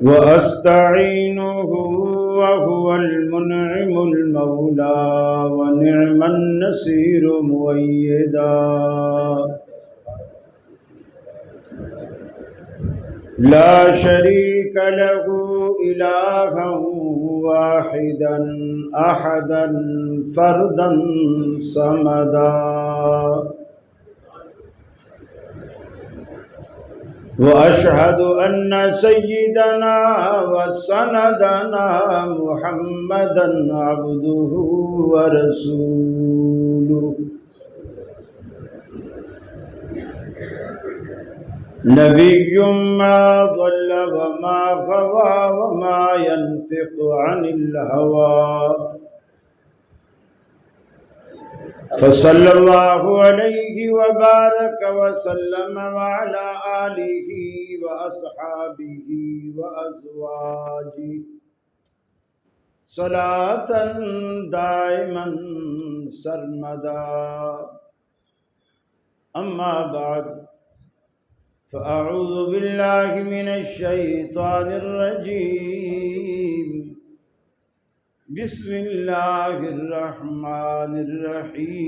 وأستعينه وهو المنعم المولى ونعم النصير مؤيدا. لا شريك له إلها واحدا أحدا فردا صمدا. وأشهد أن سيدنا وسندنا محمدا عبده ورسوله نبي ما ضل وما غوى وما ينطق عن الهوى فصلى الله عليه وبارك وسلم وعلى آله وأصحابه وأزواجه صلاة دائما سرمدا. أما بعد فأعوذ بالله من الشيطان الرجيم. بسم الله الرحمن الرحيم.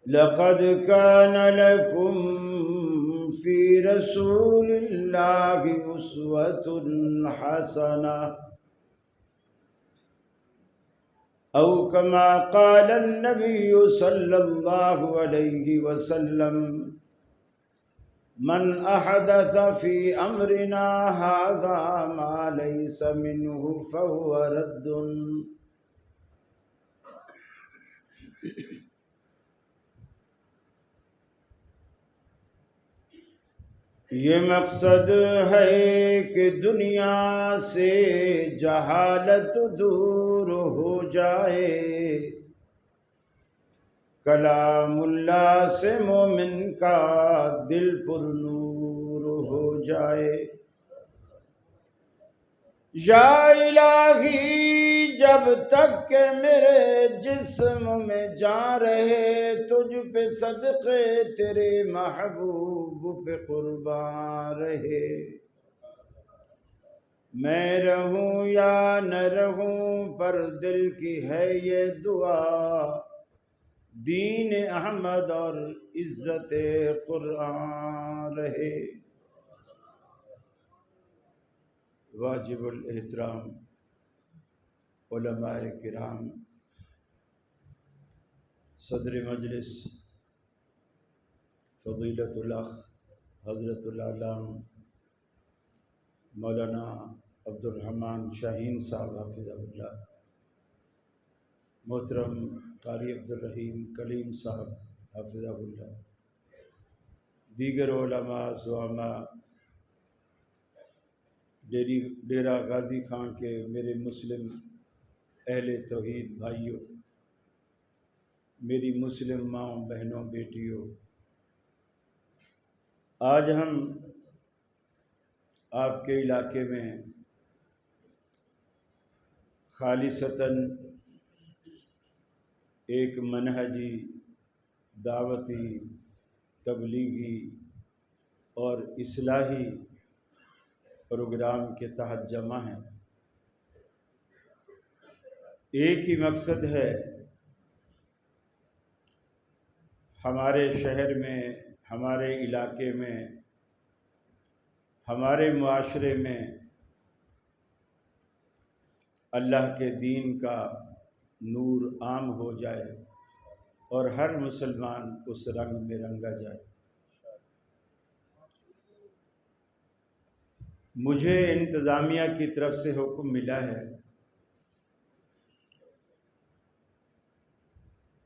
لقد كان لكم في رسول الله أسوة حسنة أو كما قال النبي صلى الله عليه وسلم: من أحدث في أمرنا هذا ما ليس منه فهو رد. یہ مقصد ہے کہ دنیا سے جہالت دور ہو جائے، کلام اللہ سے مومن کا دل پر نور ہو جائے۔ یا الہی جب تک کہ میرے جسم میں جان رہے، تجھ پہ صدقے تیرے محبوب پہ قربان رہے۔ میں رہوں یا نہ رہوں پر دل کی ہے یہ دعا، دین احمد اور عزت قرآن رہے۔ واجب الاحترام علماء کرام، صدر مجلس فضیلت الاخ حضرت العلامہ مولانا عبدالرحمن شاہین صاحب حافظہ اللہ، محترم قاری عبدالرحیم کلیم صاحب حافظہ اللہ، دیگر علماء زعماء، ڈیرہ غازی خان کے میرے مسلم اہل توحید بھائیوں، میری مسلم ماں بہنوں بیٹیوں، آج ہم آپ کے علاقے میں خالصتاً ایک منہجی، دعوتی، تبلیغی اور اصلاحی پروگرام کے تحت جمع ہیں۔ ایک ہی مقصد ہے، ہمارے شہر میں، ہمارے علاقے میں، ہمارے معاشرے میں اللہ کے دین کا نور عام ہو جائے اور ہر مسلمان اس رنگ میں رنگا جائے۔ مجھے انتظامیہ کی طرف سے حکم ملا ہے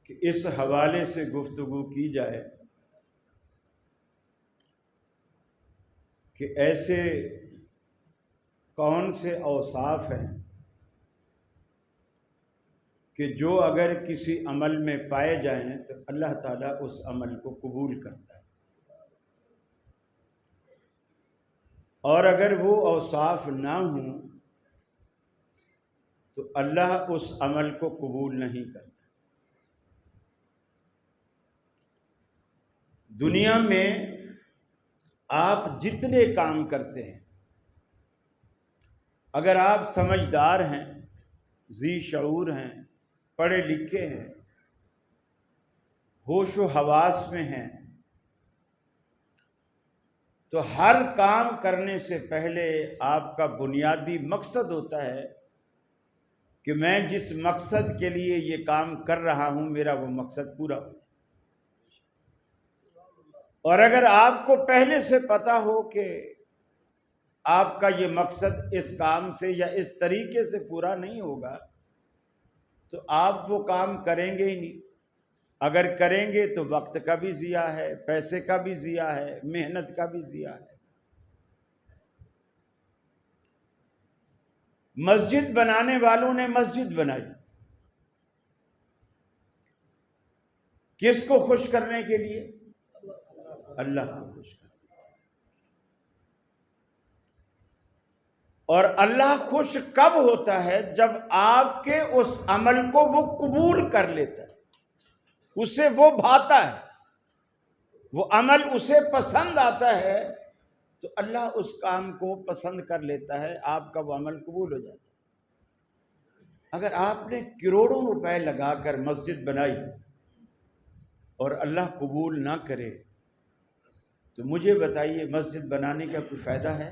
کہ اس حوالے سے گفتگو کی جائے کہ ایسے کون سے اوصاف ہیں کہ جو اگر کسی عمل میں پائے جائیں تو اللہ تعالیٰ اس عمل کو قبول کرتا ہے، اور اگر وہ اوصاف نہ ہوں تو اللہ اس عمل کو قبول نہیں کرتا۔ دنیا میں آپ جتنے کام کرتے ہیں، اگر آپ سمجھدار ہیں، ذی شعور ہیں، پڑھے لکھے ہیں، ہوش و حواس میں ہیں، تو ہر کام کرنے سے پہلے آپ کا بنیادی مقصد ہوتا ہے کہ میں جس مقصد کے لیے یہ کام کر رہا ہوں میرا وہ مقصد پورا ہو۔ اور اگر آپ کو پہلے سے پتہ ہو کہ آپ کا یہ مقصد اس کام سے یا اس طریقے سے پورا نہیں ہوگا تو آپ وہ کام کریں گے ہی نہیں۔ اگر کریں گے تو وقت کا بھی ضیاع ہے، پیسے کا بھی ضیاع ہے، محنت کا بھی ضیاع ہے۔ مسجد بنانے والوں نے مسجد بنائی کس کو خوش کرنے کے لیے؟ اللہ کو خوش کرنے۔ اور اللہ خوش کب ہوتا ہے؟ جب آپ کے اس عمل کو وہ قبول کر لیتا ہے، اسے وہ بھاتا ہے، وہ عمل اسے پسند آتا ہے تو اللہ اس کام کو پسند کر لیتا ہے، آپ کا وہ عمل قبول ہو جاتا ہے۔ اگر آپ نے کروڑوں روپے لگا کر مسجد بنائی اور اللہ قبول نہ کرے تو مجھے بتائیے مسجد بنانے کا کوئی فائدہ ہے؟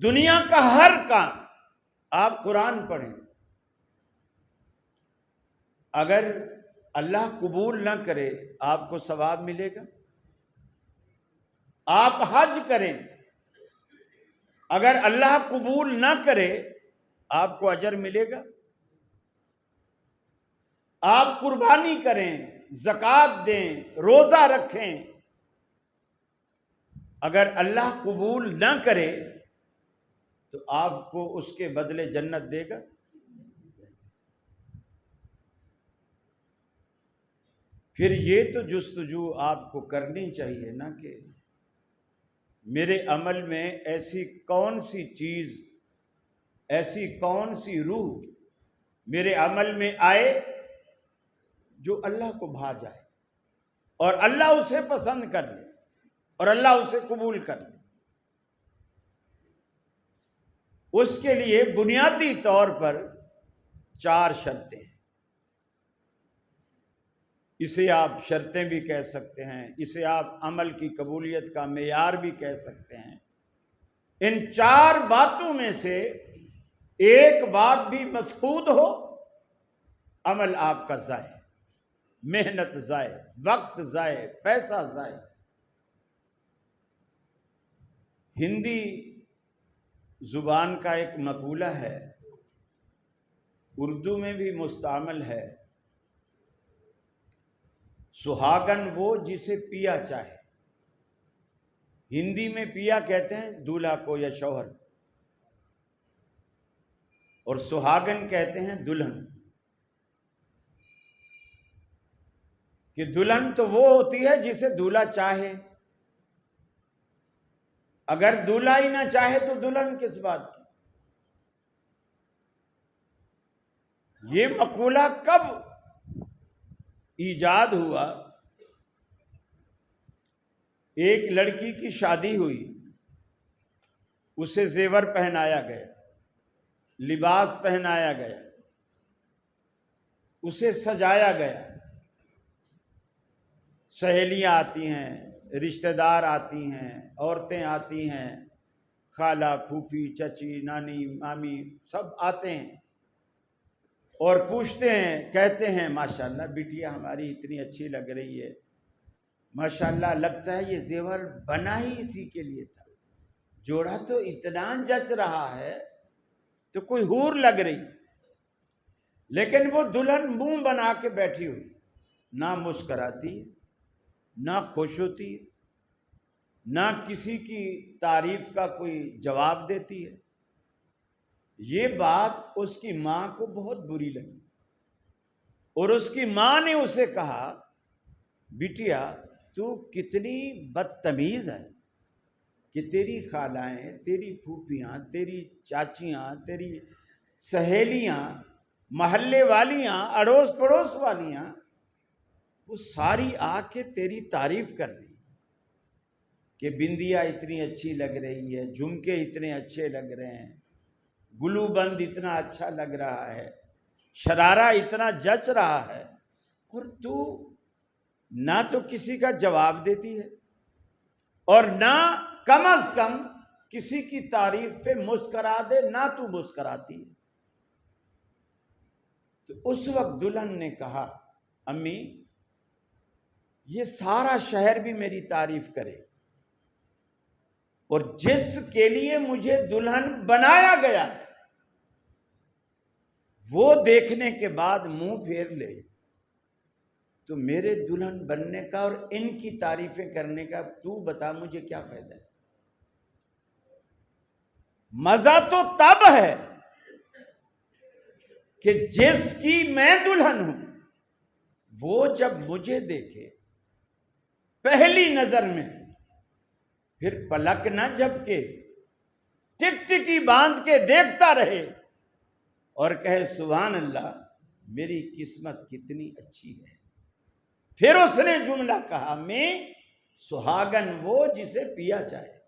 دنیا کا ہر کام، آپ قرآن پڑھیں، اگر اللہ قبول نہ کرے آپ کو ثواب ملے گا؟ آپ حج کریں، اگر اللہ قبول نہ کرے آپ کو اجر ملے گا؟ آپ قربانی کریں، زکوٰۃ دیں، روزہ رکھیں، اگر اللہ قبول نہ کرے تو آپ کو اس کے بدلے جنت دے گا؟ پھر یہ تو جستجو آپ کو کرنی چاہیے نا کہ میرے عمل میں ایسی کون سی چیز، ایسی کون سی روح میرے عمل میں آئے جو اللہ کو بھا جائے اور اللہ اسے پسند کر لے اور اللہ اسے قبول کر لے۔ اس کے لیے بنیادی طور پر 4 شرطیں ہیں۔ اسے آپ شرطیں بھی کہہ سکتے ہیں، اسے آپ عمل کی قبولیت کا معیار بھی کہہ سکتے ہیں۔ ان 4 باتوں میں سے ایک بات بھی مفقود ہو، عمل آپ کا ضائع، محنت ضائع، وقت ضائع، پیسہ ضائع۔ ہندی زبان کا ایک مقولہ ہے، اردو میں بھی مستعمل ہے، سہاگن وہ جسے پیا چاہے۔ ہندی میں پیا کہتے ہیں دولہا کو یا شوہر، اور سہاگن کہتے ہیں دلہن۔ کہ دلہن تو وہ ہوتی ہے جسے دولہا چاہے، اگر دولہا ہی نہ چاہے تو دلہن کس بات کی؟ یہ مقولہ کب ایجاد ہوا؟ ایک لڑکی کی شادی ہوئی، اسے زیور پہنایا گیا، لباس پہنایا گیا، اسے سجایا گیا، سہیلیاں آتی ہیں، رشتہ دار آتی ہیں، عورتیں آتی ہیں، خالہ، پھوپھی، چچی، نانی، مامی سب آتے ہیں اور پوچھتے ہیں، کہتے ہیں ماشاءاللہ بیٹیا ہماری اتنی اچھی لگ رہی ہے، ماشاءاللہ لگتا ہے یہ زیور بنا ہی اسی کے لیے تھا، جوڑا تو اتنا جچ رہا ہے تو کوئی حور لگ رہی، لیکن وہ دلہن منہ بنا کے بیٹھی ہوئی، نہ مسکراتی، نہ خوش ہوتی، نہ کسی کی تعریف کا کوئی جواب دیتی ہے۔ یہ بات اس کی ماں کو بہت بری لگی اور اس کی ماں نے اسے کہا، بیٹیا تو کتنی بدتمیز ہے کہ تیری خالائیں، تیری پھوپھیاں، تیری چاچیاں، تیری سہیلیاں محلے والیاں، اڑوس پڑوس والیاں، وہ ساری آ کے تیری تعریف کر رہی کہ بندیا اتنی اچھی لگ رہی ہے، جھمکے اتنے اچھے لگ رہے ہیں، گلو بند اتنا اچھا لگ رہا ہے، شرارہ اتنا جچ رہا ہے، اور تو نہ تو کسی کا جواب دیتی ہے اور نہ کم از کم کسی کی تعریف پہ مسکرا دے، نہ تو مسکراتی ہے۔ تو اس وقت دلہن نے کہا امی یہ سارا شہر بھی میری تعریف کرے، اور جس کے لیے مجھے دلہن بنایا گیا ہے وہ دیکھنے کے بعد منہ پھیر لے، تو میرے دلہن بننے کا اور ان کی تعریفیں کرنے کا تو بتا مجھے کیا فائدہ ہے؟ مزہ تو تب ہے کہ جس کی میں دلہن ہوں وہ جب مجھے دیکھے پہلی نظر میں، پھر پلک نہ جھپکے، ٹکٹکی باندھ کے دیکھتا رہے اور کہے سبحان اللہ میری قسمت کتنی اچھی ہے۔ پھر اس نے جملہ کہا میں سہاگن وہ جسے پیا چاہے،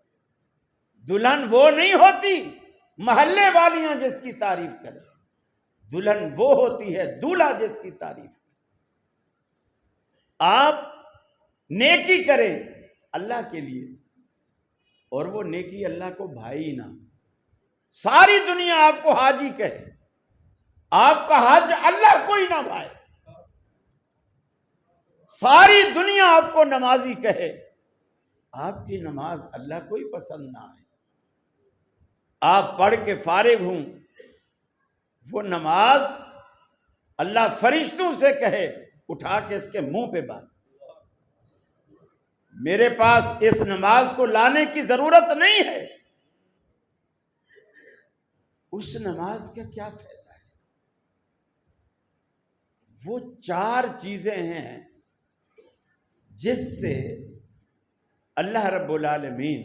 دلہن وہ نہیں ہوتی محلے والیاں جس کی تعریف کریں، دلہن وہ ہوتی ہے دولہا جس کی تعریف کرے۔ آپ نیکی کریں اللہ کے لیے اور وہ نیکی اللہ کو بھائی نہ، ساری دنیا آپ کو حاجی کہے، آپ کا حج اللہ کو ہی نہ بھائے، ساری دنیا آپ کو نمازی کہے، آپ کی نماز اللہ کو ہی پسند نہ آئے، آپ پڑھ کے فارغ ہوں، وہ نماز اللہ فرشتوں سے کہے اٹھا کے اس کے منہ پہ بات، میرے پاس اس نماز کو لانے کی ضرورت نہیں ہے، اس نماز کا کیا فائدہ ہے؟ وہ چار چیزیں ہیں جس سے اللہ رب العالمین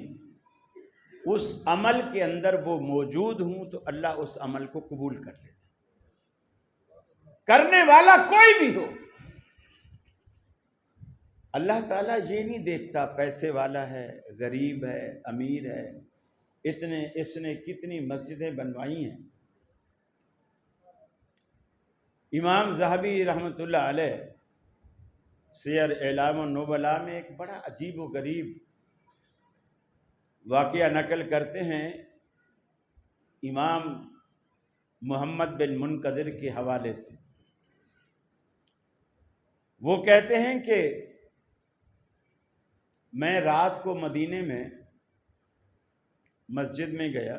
اس عمل کے اندر وہ موجود ہوں تو اللہ اس عمل کو قبول کر لیتا، کرنے والا کوئی بھی ہو۔ اللہ تعالیٰ یہ نہیں دیکھتا پیسے والا ہے، غریب ہے، امیر ہے، اس نے کتنی مسجدیں بنوائی ہیں۔ امام ذہبی رحمۃ اللہ علیہ سیر اعلام النبلاء میں ایک بڑا عجیب و غریب واقعہ نقل کرتے ہیں امام محمد بن منقدر کے حوالے سے۔ وہ کہتے ہیں کہ میں رات کو مدینے میں مسجد میں گیا،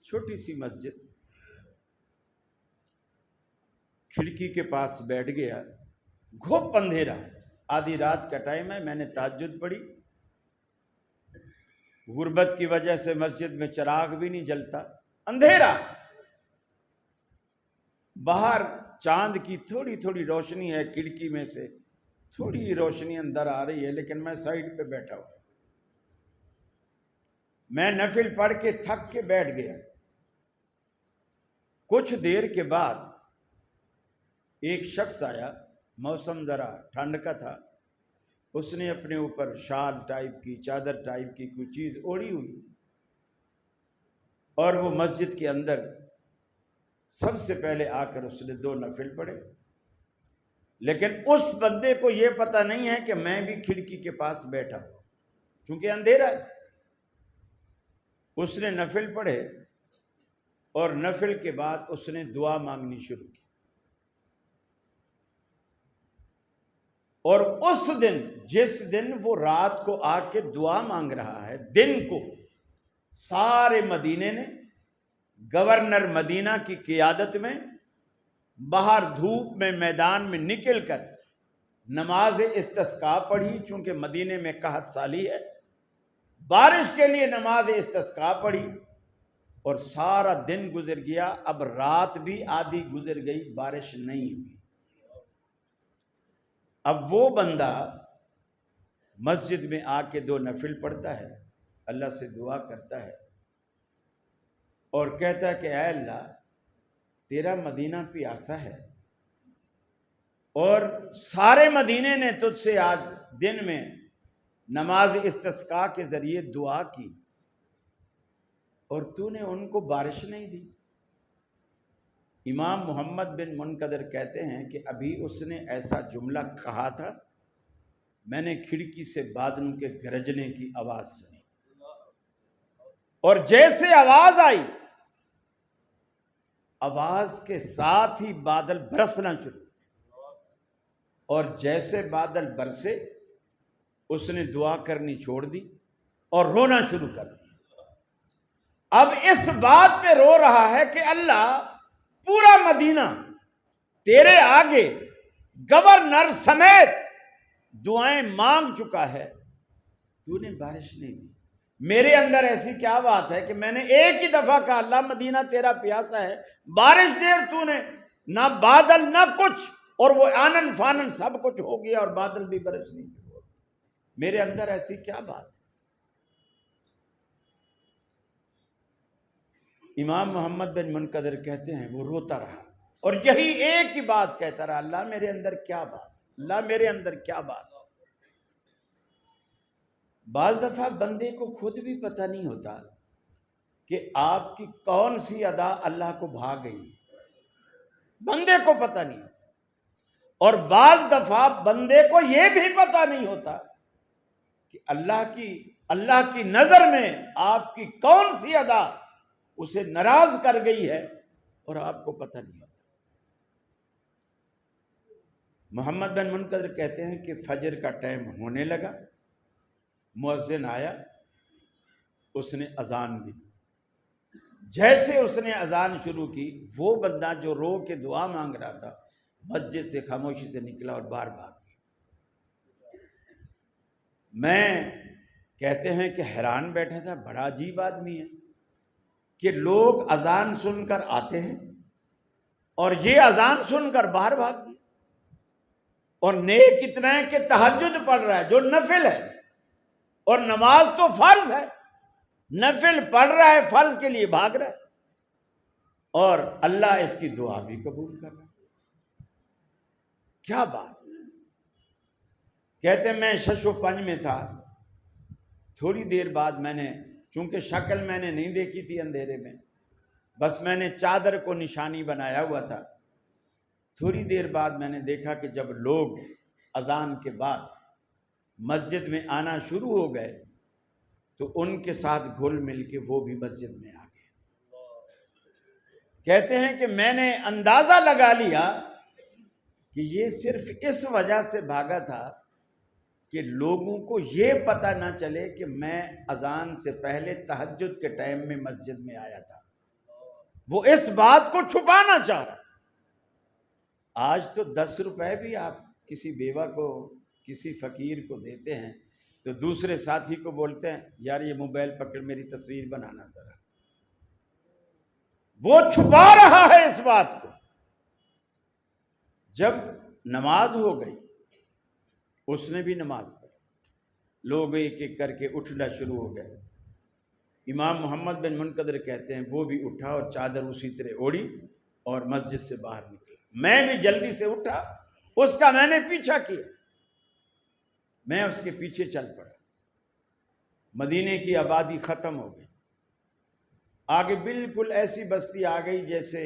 چھوٹی سی مسجد، کھڑکی کے پاس بیٹھ گیا، گھوپ اندھیرا ہے، آدھی رات کا ٹائم ہے، میں نے تہجد پڑھی، غربت کی وجہ سے مسجد میں چراغ بھی نہیں جلتا، اندھیرا، باہر چاند کی تھوڑی تھوڑی روشنی ہے، کھڑکی میں سے تھوڑی روشنی اندر آ رہی ہے، لیکن میں سائڈ پہ بیٹھا ہوں، میں نفل پڑھ کے تھک کے بیٹھ گیا۔ کچھ دیر کے بعد ایک شخص آیا، موسم ذرا ٹھنڈ کا تھا، اس نے اپنے اوپر شال ٹائپ کی، چادر ٹائپ کی کوئی چیز اوڑھی ہوئی، اور وہ مسجد کے اندر سب سے پہلے آ کر اس نے 2 نفل پڑھے، لیکن اس بندے کو یہ پتہ نہیں ہے کہ میں بھی کھڑکی کے پاس بیٹھا ہوں، کیونکہ اندھیرا ہے۔ اس نے نفل پڑھے اور نفل کے بعد اس نے دعا مانگنی شروع کی، اور اس دن جس دن وہ رات کو آ کے دعا مانگ رہا ہے، دن کو سارے مدینے نے گورنر مدینہ کی قیادت میں باہر دھوپ میں میدان میں نکل کر نماز استسقاء پڑھی، چونکہ مدینے میں قحط سالی ہے، بارش کے لیے نماز استسقاء پڑھی، اور سارا دن گزر گیا، اب رات بھی آدھی گزر گئی، بارش نہیں ہوئی۔ اب وہ بندہ مسجد میں آ کے 2 نفل پڑھتا ہے، اللہ سے دعا کرتا ہے اور کہتا ہے کہ اے اللہ تیرا مدینہ پیاسا ہے اور سارے مدینے نے تجھ سے آج دن میں نماز استسقاء کے ذریعے دعا کی اور تو نے ان کو بارش نہیں دی۔ امام محمد بن منقدر کہتے ہیں کہ ابھی اس نے ایسا جملہ کہا تھا، میں نے کھڑکی سے بادلوں کے گرجنے کی آواز سنی، اور جیسے آواز آئی، آواز کے ساتھ ہی بادل برسنا شروع، اور جیسے بادل برسے اس نے دعا کرنی چھوڑ دی اور رونا شروع کر دیا۔ اب اس بات پہ رو رہا ہے کہ اللہ پورا مدینہ تیرے آگے گورنر سمیت دعائیں مانگ چکا ہے، تو نے بارش نہیں دی۔ میرے اندر ایسی کیا بات ہے کہ میں نے ایک ہی دفعہ کہا اللہ مدینہ تیرا پیاسا ہے، بارش دے، اور تو نے نہ بادل نہ کچھ، اور وہ آنن فانن سب کچھ ہو گیا اور بادل بھی برس نہیں ہوا۔ میرے اندر ایسی کیا بات ہے؟ امام محمد بن منقدر کہتے ہیں وہ روتا رہا اور یہی ایک ہی بات کہتا رہا، اللہ میرے اندر کیا بات، اللہ میرے اندر کیا بات۔ بعض دفعہ بندے کو خود بھی پتہ نہیں ہوتا کہ آپ کی کون سی ادا اللہ کو بھا گئی، بندے کو پتہ نہیں ہوتا، اور بعض دفعہ بندے کو یہ بھی پتہ نہیں ہوتا کہ اللہ کی نظر میں آپ کی کون سی ادا اسے ناراض کر گئی ہے اور آپ کو پتہ نہیں ہوتا۔ محمد بن منقدر کہتے ہیں کہ فجر کا ٹائم ہونے لگا، مؤذن آیا، اس نے اذان دی، جیسے اس نے اذان شروع کی وہ بندہ جو رو کے دعا مانگ رہا تھا مسجد سے خاموشی سے نکلا اور باہر بھاگ گیا۔ میں کہتے ہیں کہ حیران بیٹھا تھا، بڑا عجیب آدمی ہے کہ لوگ اذان سن کر آتے ہیں اور یہ اذان سن کر باہر بھاگ گئے، اور نیک اتنا ہے کہ تہجد پڑھ رہا ہے جو نفل ہے، اور نماز تو فرض ہے، نفل پڑھ رہا ہے، فرض کے لیے بھاگ رہا ہے، اور اللہ اس کی دعا بھی قبول کر رہا ہے۔ کیا بات! کہتے ہیں میں شش و پنج میں تھا، تھوڑی دیر بعد میں نے، چونکہ شکل میں نے نہیں دیکھی تھی اندھیرے میں، بس میں نے چادر کو نشانی بنایا ہوا تھا، تھوڑی دیر بعد میں نے دیکھا کہ جب لوگ اذان کے بعد مسجد میں آنا شروع ہو گئے تو ان کے ساتھ گھل مل کے وہ بھی مسجد میں آ گئے۔ کہتے ہیں کہ میں نے اندازہ لگا لیا کہ یہ صرف اس وجہ سے بھاگا تھا کہ لوگوں کو یہ پتہ نہ چلے کہ میں اذان سے پہلے تہجد کے ٹائم میں مسجد میں آیا تھا، وہ اس بات کو چھپانا چاہ رہا۔ آج تو 10 روپے بھی آپ کسی بیوہ کو، کسی فقیر کو دیتے ہیں تو دوسرے ساتھی کو بولتے ہیں یار یہ موبائل پکڑ میری تصویر بنانا ذرا، وہ چھپا رہا ہے اس بات کو۔ جب نماز ہو گئی اس نے بھی نماز پڑھی، لوگ ایک ایک کر کے اٹھنا شروع ہو گئے۔ امام محمد بن منقدر کہتے ہیں وہ بھی اٹھا اور چادر اسی طرح اوڑھی اور مسجد سے باہر نکلا۔ میں بھی جلدی سے اٹھا، اس کا میں نے پیچھا کیا، میں اس کے پیچھے چل پڑا۔ مدینے کی آبادی ختم ہو گئی، آگے بالکل ایسی بستی آ گئی جیسے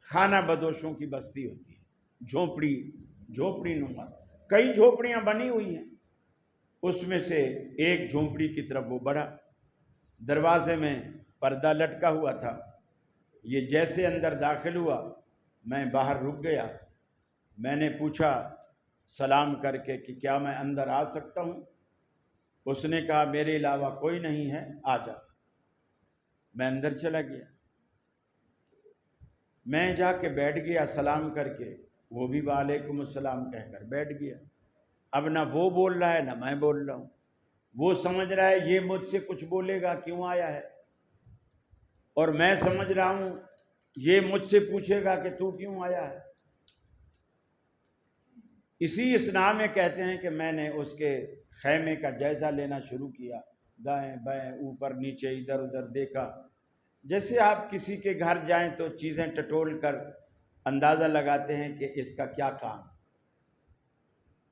خانہ بدوشوں کی بستی ہوتی ہے، جھونپڑی نما، کئی جھونپڑیاں بنی ہوئی ہیں، اس میں سے ایک جھونپڑی کی طرف وہ بڑھا، دروازے میں پردہ لٹکا ہوا تھا، یہ جیسے اندر داخل ہوا میں باہر رک گیا۔ میں نے پوچھا سلام کر کے کہ کیا میں اندر آ سکتا ہوں؟ اس نے کہا میرے علاوہ کوئی نہیں ہے، آ جا۔ میں اندر چلا گیا، میں جا کے بیٹھ گیا سلام کر کے، وہ بھی وعلیکم السلام کہہ کر بیٹھ گیا۔ اب نہ وہ بول رہا ہے نہ میں بول رہا ہوں، وہ سمجھ رہا ہے یہ مجھ سے کچھ بولے گا کیوں آیا ہے، اور میں سمجھ رہا ہوں یہ مجھ سے پوچھے گا کہ تو کیوں آیا ہے۔ اسی اثناء میں کہتے ہیں کہ میں نے اس کے خیمے کا جائزہ لینا شروع کیا، دائیں بائیں اوپر نیچے ادھر ادھر دیکھا، جیسے آپ کسی کے گھر جائیں تو چیزیں ٹٹول کر اندازہ لگاتے ہیں کہ اس کا کیا کام،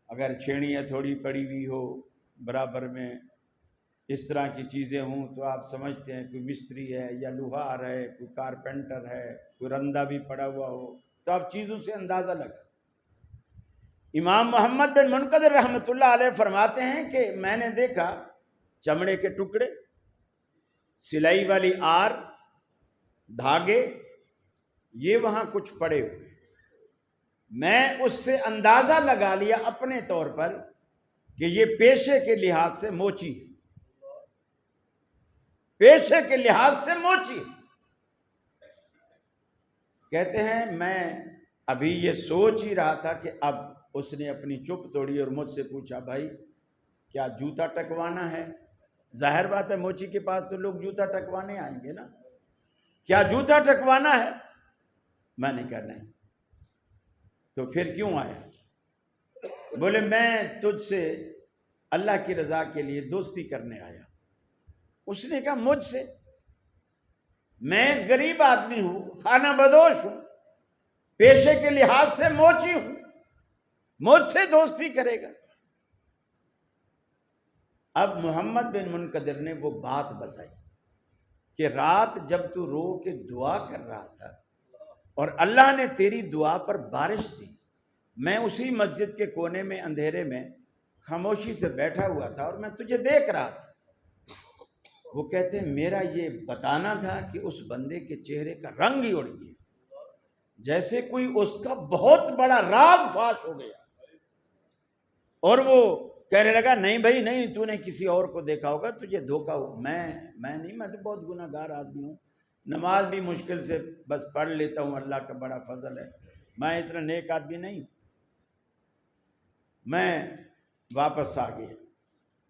اگر چھیڑیاں تھوڑی پڑی ہوئی ہو برابر میں، اس طرح کی چیزیں ہوں تو آپ سمجھتے ہیں کوئی مستری ہے یا لوہار ہے، کوئی کارپینٹر ہے، کوئی رندہ بھی پڑا ہوا ہو، تو آپ چیزوں سے اندازہ لگاتے ہیں۔ امام محمد بن منقدر رحمۃ اللہ علیہ فرماتے ہیں کہ میں نے دیکھا چمڑے کے ٹکڑے، سلائی والی آر، دھاگے، یہ وہاں کچھ پڑے ہوئے، میں اس سے اندازہ لگا لیا اپنے طور پر کہ یہ پیشے کے لحاظ سے موچی ہے، پیشے کے لحاظ سے موچی۔ کہتے ہیں میں ابھی یہ سوچ ہی رہا تھا کہ اب اس نے اپنی چپ توڑی اور مجھ سے پوچھا بھائی کیا جوتا ٹکوانا ہے؟ ظاہر بات ہے موچی کے پاس تو لوگ جوتا ٹکوانے آئیں گے نا، کیا جوتا ٹکوانا ہے؟ میں نے کہا نہیں۔ تو پھر کیوں آیا؟ بولے میں تجھ سے اللہ کی رضا کے لیے دوستی کرنے آیا۔ اس نے کہا مجھ سے؟ میں غریب آدمی ہوں، خانہ بدوش ہوں، پیشے کے لحاظ سے موچی ہوں، مجھ سے دوستی کرے گا؟ اب محمد بن منقدر نے وہ بات بتائی کہ رات جب تو رو کے دعا کر رہا تھا اور اللہ نے تیری دعا پر بارش دی، میں اسی مسجد کے کونے میں اندھیرے میں خاموشی سے بیٹھا ہوا تھا اور میں تجھے دیکھ رہا تھا۔ وہ کہتے ہیں میرا یہ بتانا تھا کہ اس بندے کے چہرے کا رنگ ہی اڑ گیا، جیسے کوئی اس کا بہت بڑا راز فاش ہو گیا، اور وہ کہنے لگا نہیں بھائی نہیں، تو نے کسی اور کو دیکھا ہوگا، تجھے دھوکا ہو۔ میں نہیں، میں تو بہت گناہ گار آدمی ہوں، نماز بھی مشکل سے بس پڑھ لیتا ہوں، اللہ کا بڑا فضل ہے، میں اتنا نیک آدمی نہیں ہوں۔ میں واپس آ گیا۔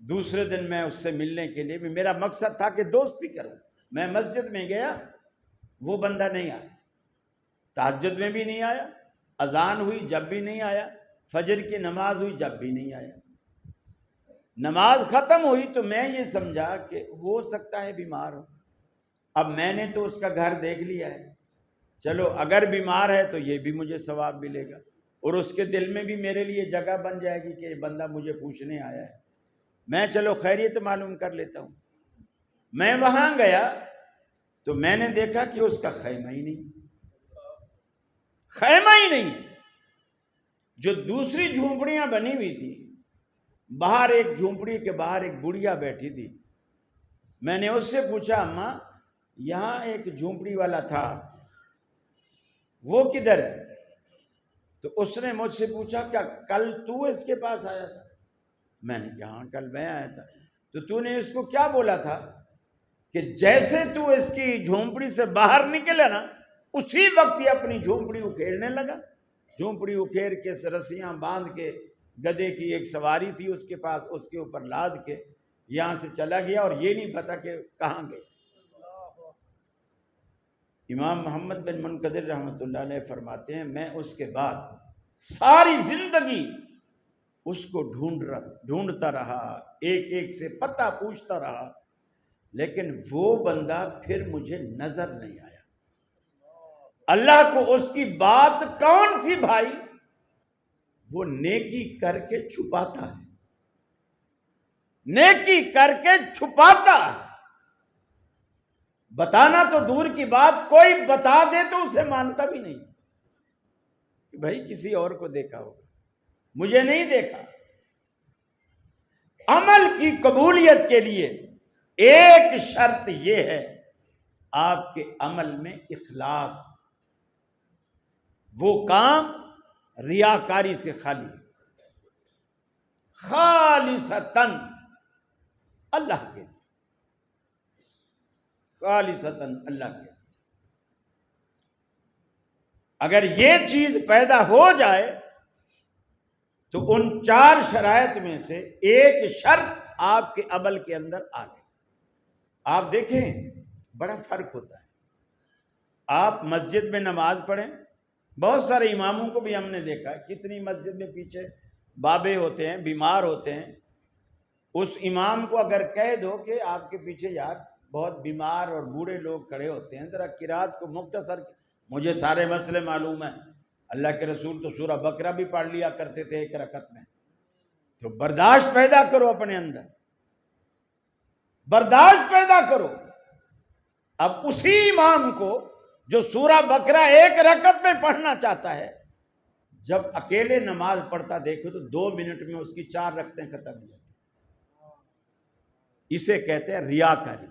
دوسرے دن میں اس سے ملنے کے لیے بھی، میرا مقصد تھا کہ دوستی کروں، میں مسجد میں گیا، وہ بندہ نہیں آیا، تہجد میں بھی نہیں آیا، اذان ہوئی جب بھی نہیں آیا، فجر کی نماز ہوئی جب بھی نہیں آیا۔ نماز ختم ہوئی تو میں یہ سمجھا کہ ہو سکتا ہے بیمار ہو، اب میں نے تو اس کا گھر دیکھ لیا ہے، چلو اگر بیمار ہے تو یہ بھی مجھے ثواب ملے گا، اور اس کے دل میں بھی میرے لیے جگہ بن جائے گی کہ یہ بندہ مجھے پوچھنے آیا ہے، میں چلو خیریت معلوم کر لیتا ہوں۔ میں وہاں گیا تو میں نے دیکھا کہ اس کا خیمہ ہی نہیں، خیمہ ہی نہیں۔ جو دوسری جھونپڑیاں بنی ہوئی تھی، باہر ایک جھونپڑی کے باہر ایک بڑھیا بیٹھی تھی، میں نے اس سے پوچھا اماں یہاں ایک جھونپڑی والا تھا وہ کدھر ہے؟ تو اس نے مجھ سے پوچھا کیا کل تو اس کے پاس آیا تھا؟ میں نے کہا ہاں کل میں آیا تھا۔ تو نے اس کو کیا بولا تھا کہ جیسے تو اس کی جھونپڑی سے باہر نکلا نا، اسی وقت یہ اپنی جھونپڑی اکھیڑنے لگا، جھونپڑی اکھیڑ کے رسیاں باندھ کے، گدھے کی ایک سواری تھی اس کے پاس، اس کے اوپر لاد کے یہاں سے چلا گیا، اور یہ نہیں پتا کہ کہاں گئے۔ امام محمد بن منقدر رحمۃ اللہ علیہ فرماتے ہیں میں اس کے بعد ساری زندگی اس کو ڈھونڈتا رہا، ایک ایک سے پتہ پوچھتا رہا، لیکن وہ بندہ پھر مجھے نظر نہیں آیا۔ اللہ کو اس کی بات کون سی بھائی؟ وہ نیکی کر کے چھپاتا ہے، نیکی کر کے چھپاتا ہے، بتانا تو دور کی بات، کوئی بتا دے تو اسے مانتا بھی نہیں کہ بھائی کسی اور کو دیکھا ہوگا، مجھے نہیں دیکھا۔ عمل کی قبولیت کے لیے ایک شرط یہ ہے آپ کے عمل میں اخلاص، وہ کام ریاکاری سے خالی، خالصتاً اللہ کے لیے، خالصتاً اللہ کے لیے۔ اگر یہ چیز پیدا ہو جائے تو ان 4 شرائط میں سے ایک شرط آپ کے عمل کے اندر آ گئی۔ آپ دیکھیں بڑا فرق ہوتا ہے، آپ مسجد میں نماز پڑھیں، بہت سارے اماموں کو بھی ہم نے دیکھا کتنی مسجد میں پیچھے بابے ہوتے ہیں، بیمار ہوتے ہیں، اس امام کو اگر کہہ دو کہ آپ کے پیچھے یار بہت بیمار اور بوڑھے لوگ کھڑے ہوتے ہیں، ذرا قرات کو مختصر، مجھے سارے مسئلے معلوم ہیں، اللہ کے رسول تو سورہ بقرہ بھی پڑھ لیا کرتے تھے ایک رکعت میں، تو برداشت پیدا کرو اپنے اندر، برداشت پیدا کرو۔ اب اسی امام کو جو سورہ بقرہ ایک رکعت میں پڑھنا چاہتا ہے، جب اکیلے نماز پڑھتا دیکھو تو 2 منٹ میں اس کی 4 رکعتیں ختم ہو جاتی۔ اسے کہتے ہیں ریاکاری،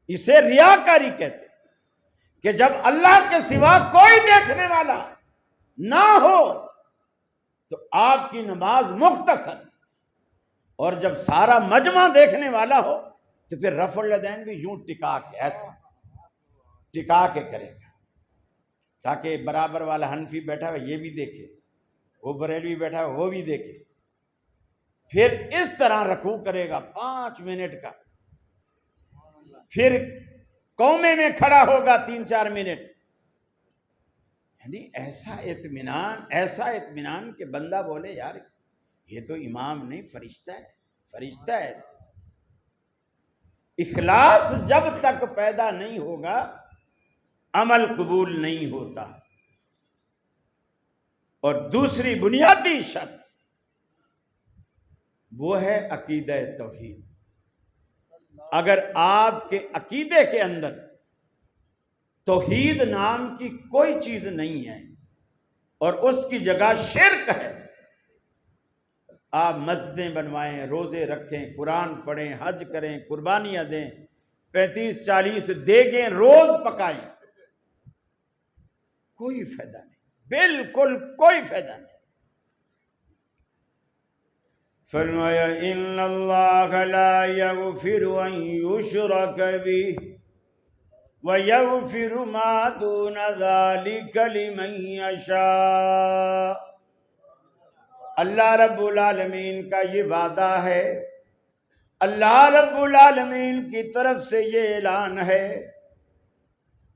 اسے ریاکاری کہتے ہیں کہ جب اللہ کے سوا کوئی دیکھنے والا نہ ہو تو آپ کی نماز مختصر، اور جب سارا مجمع دیکھنے والا ہو تو پھر رفع الیدین بھی یوں ٹکا کے، ایسا ٹکا کے کرے گا، تاکہ برابر والا حنفی بیٹھا ہوا یہ بھی دیکھے، وہ بریلوی بیٹھا ہوا وہ بھی دیکھے۔ پھر اس طرح رکوع کرے گا 5 منٹ کا، پھر قومے میں کھڑا ہوگا 3-4 منٹ، یعنی ایسا اطمینان کہ بندہ بولے یار یہ تو امام نہیں فرشتہ ہے، فرشتہ ہے۔ اخلاص جب تک پیدا نہیں ہوگا عمل قبول نہیں ہوتا۔ اور دوسری بنیادی شرط وہ ہے عقیدہ توحید۔ اگر آپ کے عقیدے کے اندر توحید نام کی کوئی چیز نہیں ہے اور اس کی جگہ شرک ہے، آپ مسجدیں بنوائیں، روزے رکھیں، قرآن پڑھیں، حج کریں، قربانیاں دیں، 35-40 دیگیں روز پکائیں، کوئی فائدہ نہیں، بالکل کوئی فائدہ نہیں۔ فرمایا ان اللہ لا یغفر ان یشرک بہ وَيَغْفِرُ مَا دُونَ ذَلِكَ لِمَن يَشَاءُ۔ اللہ رب العالمین کا یہ وعدہ ہے، اللہ رب العالمین کی طرف سے یہ اعلان ہے،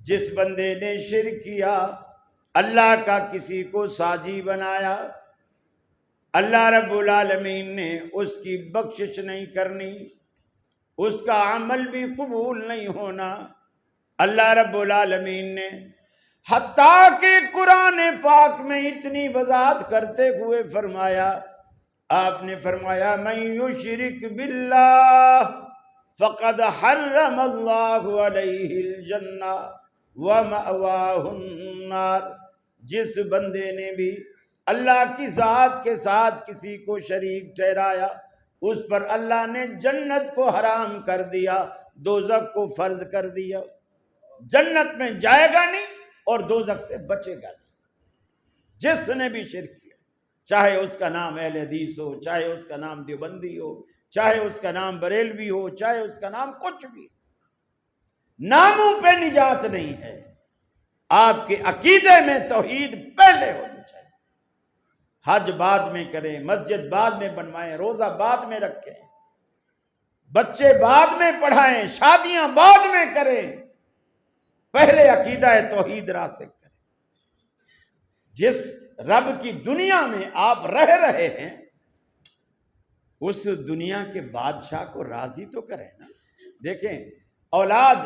جس بندے نے شرک کیا، اللہ کا کسی کو ساجی بنایا، اللہ رب العالمین نے اس کی بخشش نہیں کرنی، اس کا عمل بھی قبول نہیں ہونا۔ اللہ رب العالمین نے حتیٰ کہ قرآن پاک میں اتنی وضاحت کرتے ہوئے فرمایا، آپ نے فرمایا من یشرک باللہ فقد حرم اللہ علیہ الجنہ ومأواہ النار۔ جس بندے نے بھی اللہ کی ذات کے ساتھ کسی کو شریک ٹھہرایا، اس پر اللہ نے جنت کو حرام کر دیا، دوزخ کو فرض کر دیا، جنت میں جائے گا نہیں اور دوزخ سے بچے گا نہیں۔ جس نے بھی شرک کیا، چاہے اس کا نام اہل حدیث ہو، چاہے اس کا نام دیوبندی ہو، چاہے اس کا نام بریلوی ہو، چاہے اس کا نام کچھ بھی، ناموں پہ نجات نہیں ہے۔ آپ کے عقیدے میں توحید پہلے ہونی چاہیے۔ حج بعد میں کریں، مسجد بعد میں بنوائیں، روزہ بعد میں رکھیں، بچے بعد میں پڑھائیں، شادیاں بعد میں کریں، پہلے عقیدہ توحید راسخ کریں۔ جس رب کی دنیا میں آپ رہ رہے ہیں، اس دنیا کے بادشاہ کو راضی تو کریں نا۔ دیکھیں، اولاد،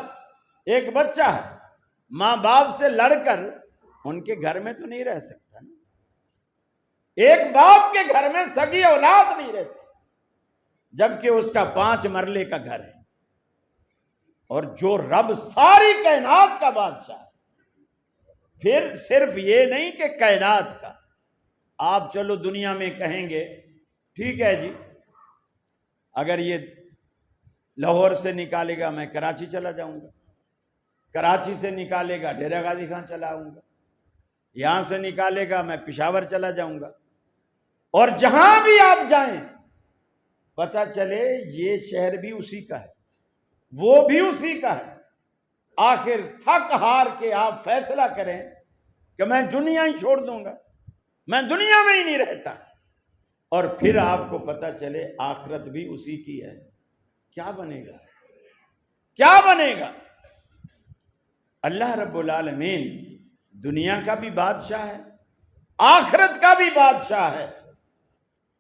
ایک بچہ ہے، ماں باپ سے لڑ کر ان کے گھر میں تو نہیں رہ سکتا نا۔ ایک باپ کے گھر میں سگی اولاد نہیں رہ سکتی، جبکہ اس کا 5 مرلے کا گھر ہے، اور جو رب ساری کائنات کا بادشاہ ہے۔ پھر صرف یہ نہیں کہ کائنات کا، آپ چلو دنیا میں کہیں گے ٹھیک ہے جی، اگر یہ لاہور سے نکالے گا میں کراچی چلا جاؤں گا، کراچی سے نکالے گا ڈیرہ غازی خان چلا آؤں گا، یہاں سے نکالے گا میں پشاور چلا جاؤں گا، اور جہاں بھی آپ جائیں پتہ چلے یہ شہر بھی اسی کا ہے، وہ بھی اسی کا ہے۔ آخر تھک ہار کے آپ فیصلہ کریں کہ میں دنیا ہی چھوڑ دوں گا، میں دنیا میں ہی نہیں رہتا، اور پھر آپ کو پتہ چلے آخرت بھی اسی کی ہے، کیا بنے گا؟ کیا بنے گا؟ اللہ رب العالمین دنیا کا بھی بادشاہ ہے، آخرت کا بھی بادشاہ ہے۔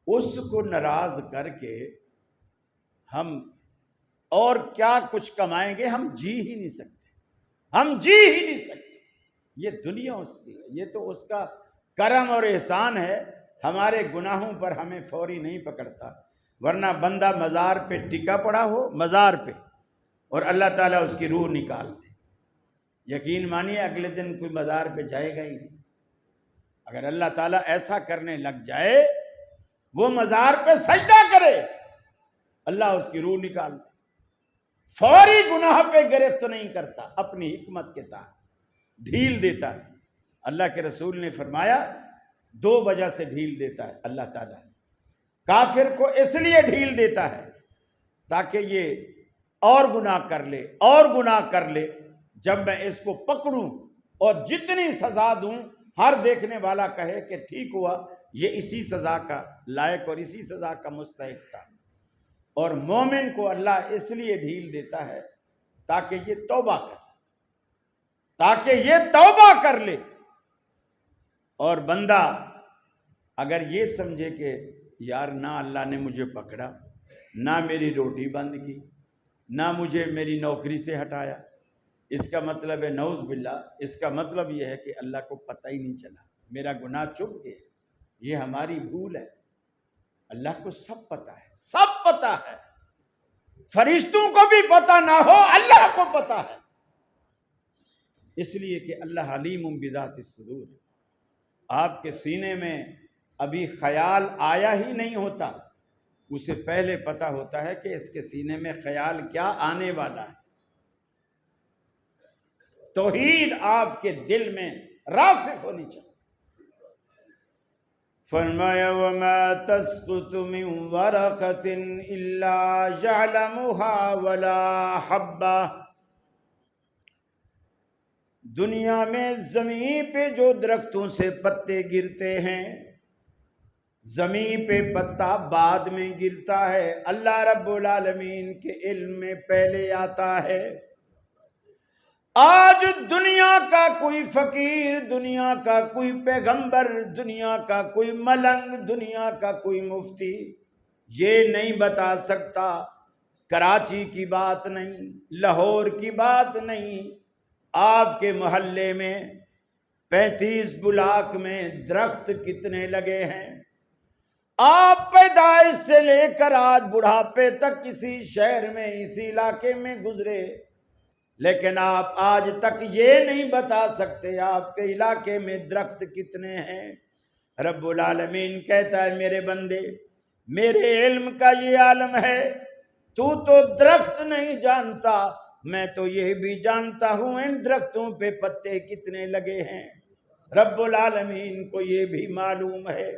اس کو ناراض کر کے ہم اور کیا کچھ کمائیں گے، ہم جی ہی نہیں سکتے، ہم جی ہی نہیں سکتے۔ یہ دنیا اس کی ہے، یہ تو اس کا کرم اور احسان ہے، ہمارے گناہوں پر ہمیں فوری نہیں پکڑتا، ورنہ بندہ مزار پہ ٹکا پڑا ہو، مزار پہ، اور اللہ تعالیٰ اس کی روح نکال دے، یقین مانیے اگلے دن کوئی مزار پہ جائے گا ہی نہیں۔ اگر اللہ تعالیٰ ایسا کرنے لگ جائے، وہ مزار پہ سجدہ کرے، اللہ اس کی روح نکال دے، فوری گناہ پہ گرفت نہیں کرتا، اپنی حکمت کے تحت ڈھیل دیتا ہے۔ اللہ کے رسول نے فرمایا 2 وجہ سے ڈھیل دیتا ہے اللہ تعالیٰ، کافر کو اس لیے ڈھیل دیتا ہے تاکہ یہ اور گناہ کر لے اور گناہ کر لے، جب میں اس کو پکڑوں اور جتنی سزا دوں ہر دیکھنے والا کہے کہ ٹھیک ہوا، یہ اسی سزا کا لائق اور اسی سزا کا مستحق تھا۔ اور مومن کو اللہ اس لیے ڈھیل دیتا ہے تاکہ یہ توبہ کر لے، اور بندہ اگر یہ سمجھے کہ یار نہ اللہ نے مجھے پکڑا، نہ میری روٹی بند کی، نہ مجھے میری نوکری سے ہٹایا، اس کا مطلب ہے نعوذ باللہ، اس کا مطلب یہ ہے کہ اللہ کو پتہ ہی نہیں چلا، میرا گناہ چھپ گیا۔ یہ ہماری بھول ہے، اللہ کو سب پتہ ہے، سب پتہ ہے، فرشتوں کو بھی پتہ نہ ہو اللہ کو پتہ ہے، اس لیے کہ اللہ علیم بذات الصدور ہے۔ آپ کے سینے میں ابھی خیال آیا ہی نہیں ہوتا، اسے پہلے پتہ ہوتا ہے کہ اس کے سینے میں خیال کیا آنے والا ہے۔ توحید آپ کے دل میں راسخ ہونی چاہیے۔ فرمایا وَمَا تَسْقُطُ مِن وَرَقَةٍ إِلَّا يَعْلَمُهَا وَلَا حَبَّةٍ، دنیا میں زمین پہ جو درختوں سے پتے گرتے ہیں، زمین پہ پتا بعد میں گرتا ہے، اللہ رب العالمین کے علم میں پہلے آتا ہے۔ آج دنیا کا کوئی فقیر، دنیا کا کوئی پیغمبر، دنیا کا کوئی ملنگ، دنیا کا کوئی مفتی یہ نہیں بتا سکتا، کراچی کی بات نہیں، لاہور کی بات نہیں، آپ کے محلے میں 35 بلاک میں درخت کتنے لگے ہیں، آپ پیدائش سے لے کر آج بڑھاپے تک کسی شہر میں اسی علاقے میں گزرے، لیکن آپ آج تک یہ نہیں بتا سکتے آپ کے علاقے میں درخت کتنے ہیں۔ رب العالمین کہتا ہے میرے بندے، میرے علم کا یہ عالم ہے، تو درخت نہیں جانتا، میں تو یہ بھی جانتا ہوں ان درختوں پہ پتے کتنے لگے ہیں۔ رب العالمین کو یہ بھی معلوم ہے۔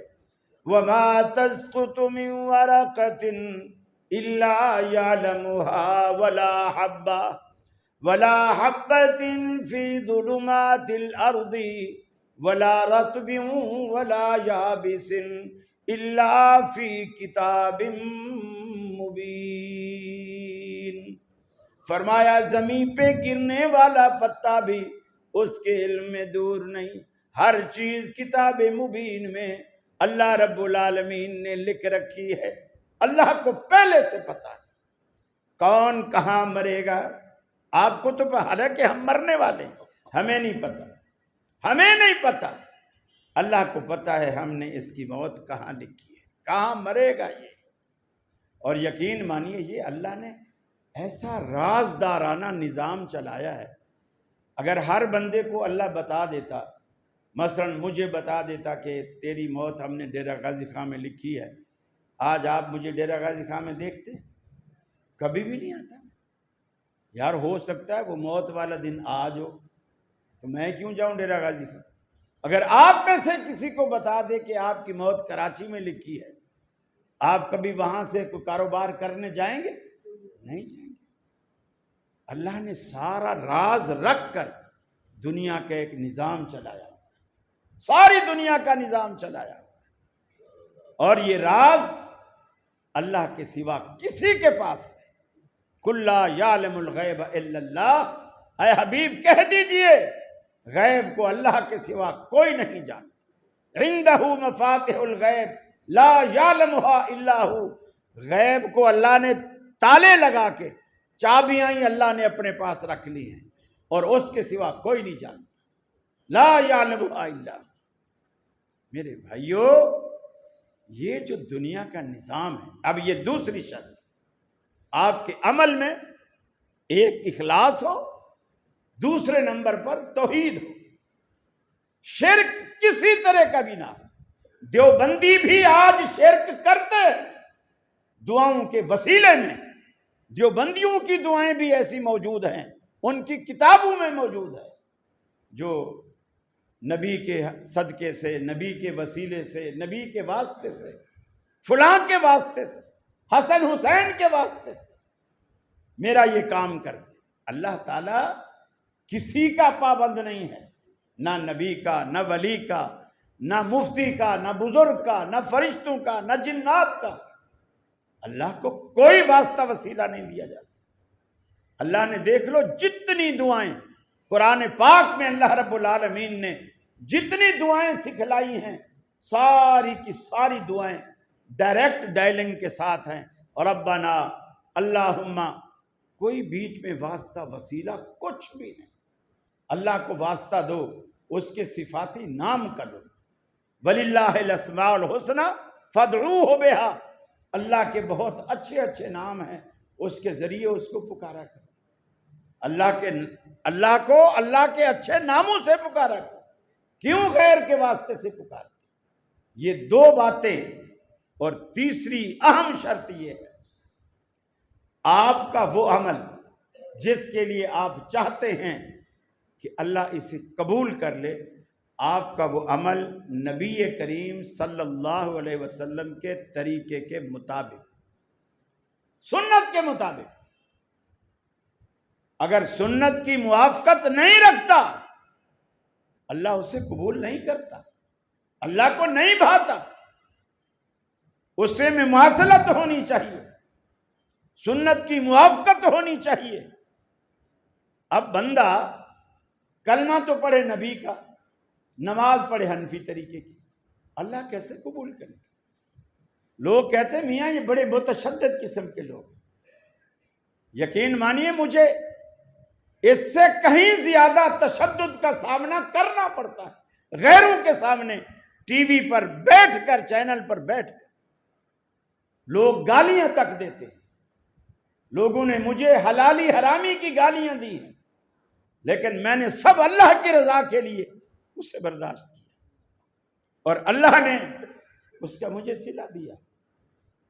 وَمَا تَسْقُطُ مِن وَرَقَةٍ إِلَّا يَعْلَمُهَا وَلَا حَبَّةٍ وَلَا حَبَّةٍ فِي ظُلُمَاتِ الْأَرْضِ وَلَا رَطْبٍ وَلَا يَابِسٍ إِلَّا فِي كِتَابٍ مُبِينٍ۔ فرمایا زمین پہ گرنے والا پتا بھی اس کے علم میں دور نہیں، ہر چیز کتاب مبین میں اللہ رب العالمین نے لکھ رکھی ہے۔ اللہ کو پہلے سے پتا ہے کون کہاں مرے گا۔ آپ کو تو حالانکہ ہم مرنے والے ہیں، ہمیں نہیں پتا، ہمیں نہیں پتا، اللہ کو پتا ہے ہم نے اس کی موت کہاں لکھی ہے، کہاں مرے گا یہ۔ اور یقین مانیے یہ اللہ نے ایسا رازدارانہ نظام چلایا ہے، اگر ہر بندے کو اللہ بتا دیتا، مثلا مجھے بتا دیتا کہ تیری موت ہم نے ڈیرہ غازی خان میں لکھی ہے، آج آپ مجھے ڈیرہ غازی خان میں دیکھتے؟ کبھی بھی نہیں آتا۔ یار ہو سکتا ہے وہ موت والا دن آج ہو، تو میں کیوں جاؤں ڈیرہ غازی خان؟ اگر آپ میں سے کسی کو بتا دے کہ آپ کی موت کراچی میں لکھی ہے، آپ کبھی وہاں سے کوئی کاروبار کرنے جائیں گے؟ نہیں جائیں گے۔ اللہ نے سارا راز رکھ کر دنیا کا ایک نظام چلایا، ساری دنیا کا نظام چلایا، اور یہ راز اللہ کے سوا کسی کے پاس نہیں۔ قُل لَا يَعْلَمُ الْغَيْبَ إِلَّا اللَّهُ، اے حبیب کہہ دیجئے غیب کو اللہ کے سوا کوئی نہیں جانتا۔ عِندَهُ مَفَاتِحُ الْغَيْبِ لَا يَعْلَمُهَا إِلَّا هُوَ، غیب کو اللہ نے تالے لگا کے چابیاں ہی اللہ نے اپنے پاس رکھ لی ہیں اور اس کے سوا کوئی نہیں جانتا. لا یعلمها الا. میرے بھائیو، یہ جو دنیا کا نظام ہے، اب یہ دوسری شرط، آپ کے عمل میں ایک اخلاص ہو، دوسرے نمبر پر توحید ہو، شرک کسی طرح کا بھی نہ ہو. دیوبندی بھی آج شرک کرتے ہیں دعاؤں کے وسیلے میں. دیوبندیوں کی دعائیں بھی ایسی موجود ہیں، ان کی کتابوں میں موجود ہے، جو نبی کے صدقے سے، نبی کے وسیلے سے، نبی کے واسطے سے، فلاں کے واسطے سے، حسن حسین کے واسطے سے میرا یہ کام کر دے. اللہ تعالیٰ کسی کا پابند نہیں ہے، نہ نبی کا، نہ ولی کا، نہ مفتی کا، نہ بزرگ کا، نہ فرشتوں کا، نہ جنات کا. اللہ کو کوئی واسطہ وسیلہ نہیں دیا جا سکتا. اللہ نے دیکھ لو جتنی دعائیں قرآن پاک میں اللہ رب العالمین نے جتنی دعائیں سکھلائی ہیں، ساری کی ساری دعائیں ڈائریکٹ ڈائلنگ کے ساتھ ہیں. اور ربنا اللہم، کوئی بیچ میں واسطہ وسیلہ کچھ بھی نہیں. اللہ کو واسطہ دو، اس کے صفاتی نام کا دو. وَلِلَّهِ الْأَسْمَاءُ الْحُسْنَى فَادْعُوهُ بِهَا. اللہ کے بہت اچھے اچھے نام ہیں، اس کے ذریعے اس کو پکارا کرو. اللہ کو اللہ کے اچھے ناموں سے پکارا کرو. کیوں غیر کے واسطے سے پکارتے؟ یہ دو باتیں. اور تیسری اہم شرط یہ ہے، آپ کا وہ عمل جس کے لیے آپ چاہتے ہیں کہ اللہ اسے قبول کر لے، آپ کا وہ عمل نبی کریم صلی اللہ علیہ وسلم کے طریقے کے مطابق، سنت کے مطابق. اگر سنت کی موافقت نہیں رکھتا، اللہ اسے قبول نہیں کرتا، اللہ کو نہیں بھاتا. اس سے مماثلت ہونی چاہیے، سنت کی موافقت ہونی چاہیے. اب بندہ کلمہ تو پڑھے نبی کا، نماز پڑھے حنفی طریقے کی، اللہ کیسے قبول کرے گا؟ لوگ کہتے ہیں میاں یہ بڑے متشدد قسم کے لوگ. یقین مانیے مجھے اس سے کہیں زیادہ تشدد کا سامنا کرنا پڑتا ہے، غیروں کے سامنے ٹی وی پر بیٹھ کر، چینل پر بیٹھ کر لوگ گالیاں تک دیتے ہیں. لوگوں نے مجھے حلالی حرامی کی گالیاں دی ہیں، لیکن میں نے سب اللہ کی رضا کے لیے اسے برداشت کیا، اور اللہ نے اس کا مجھے صلہ دیا،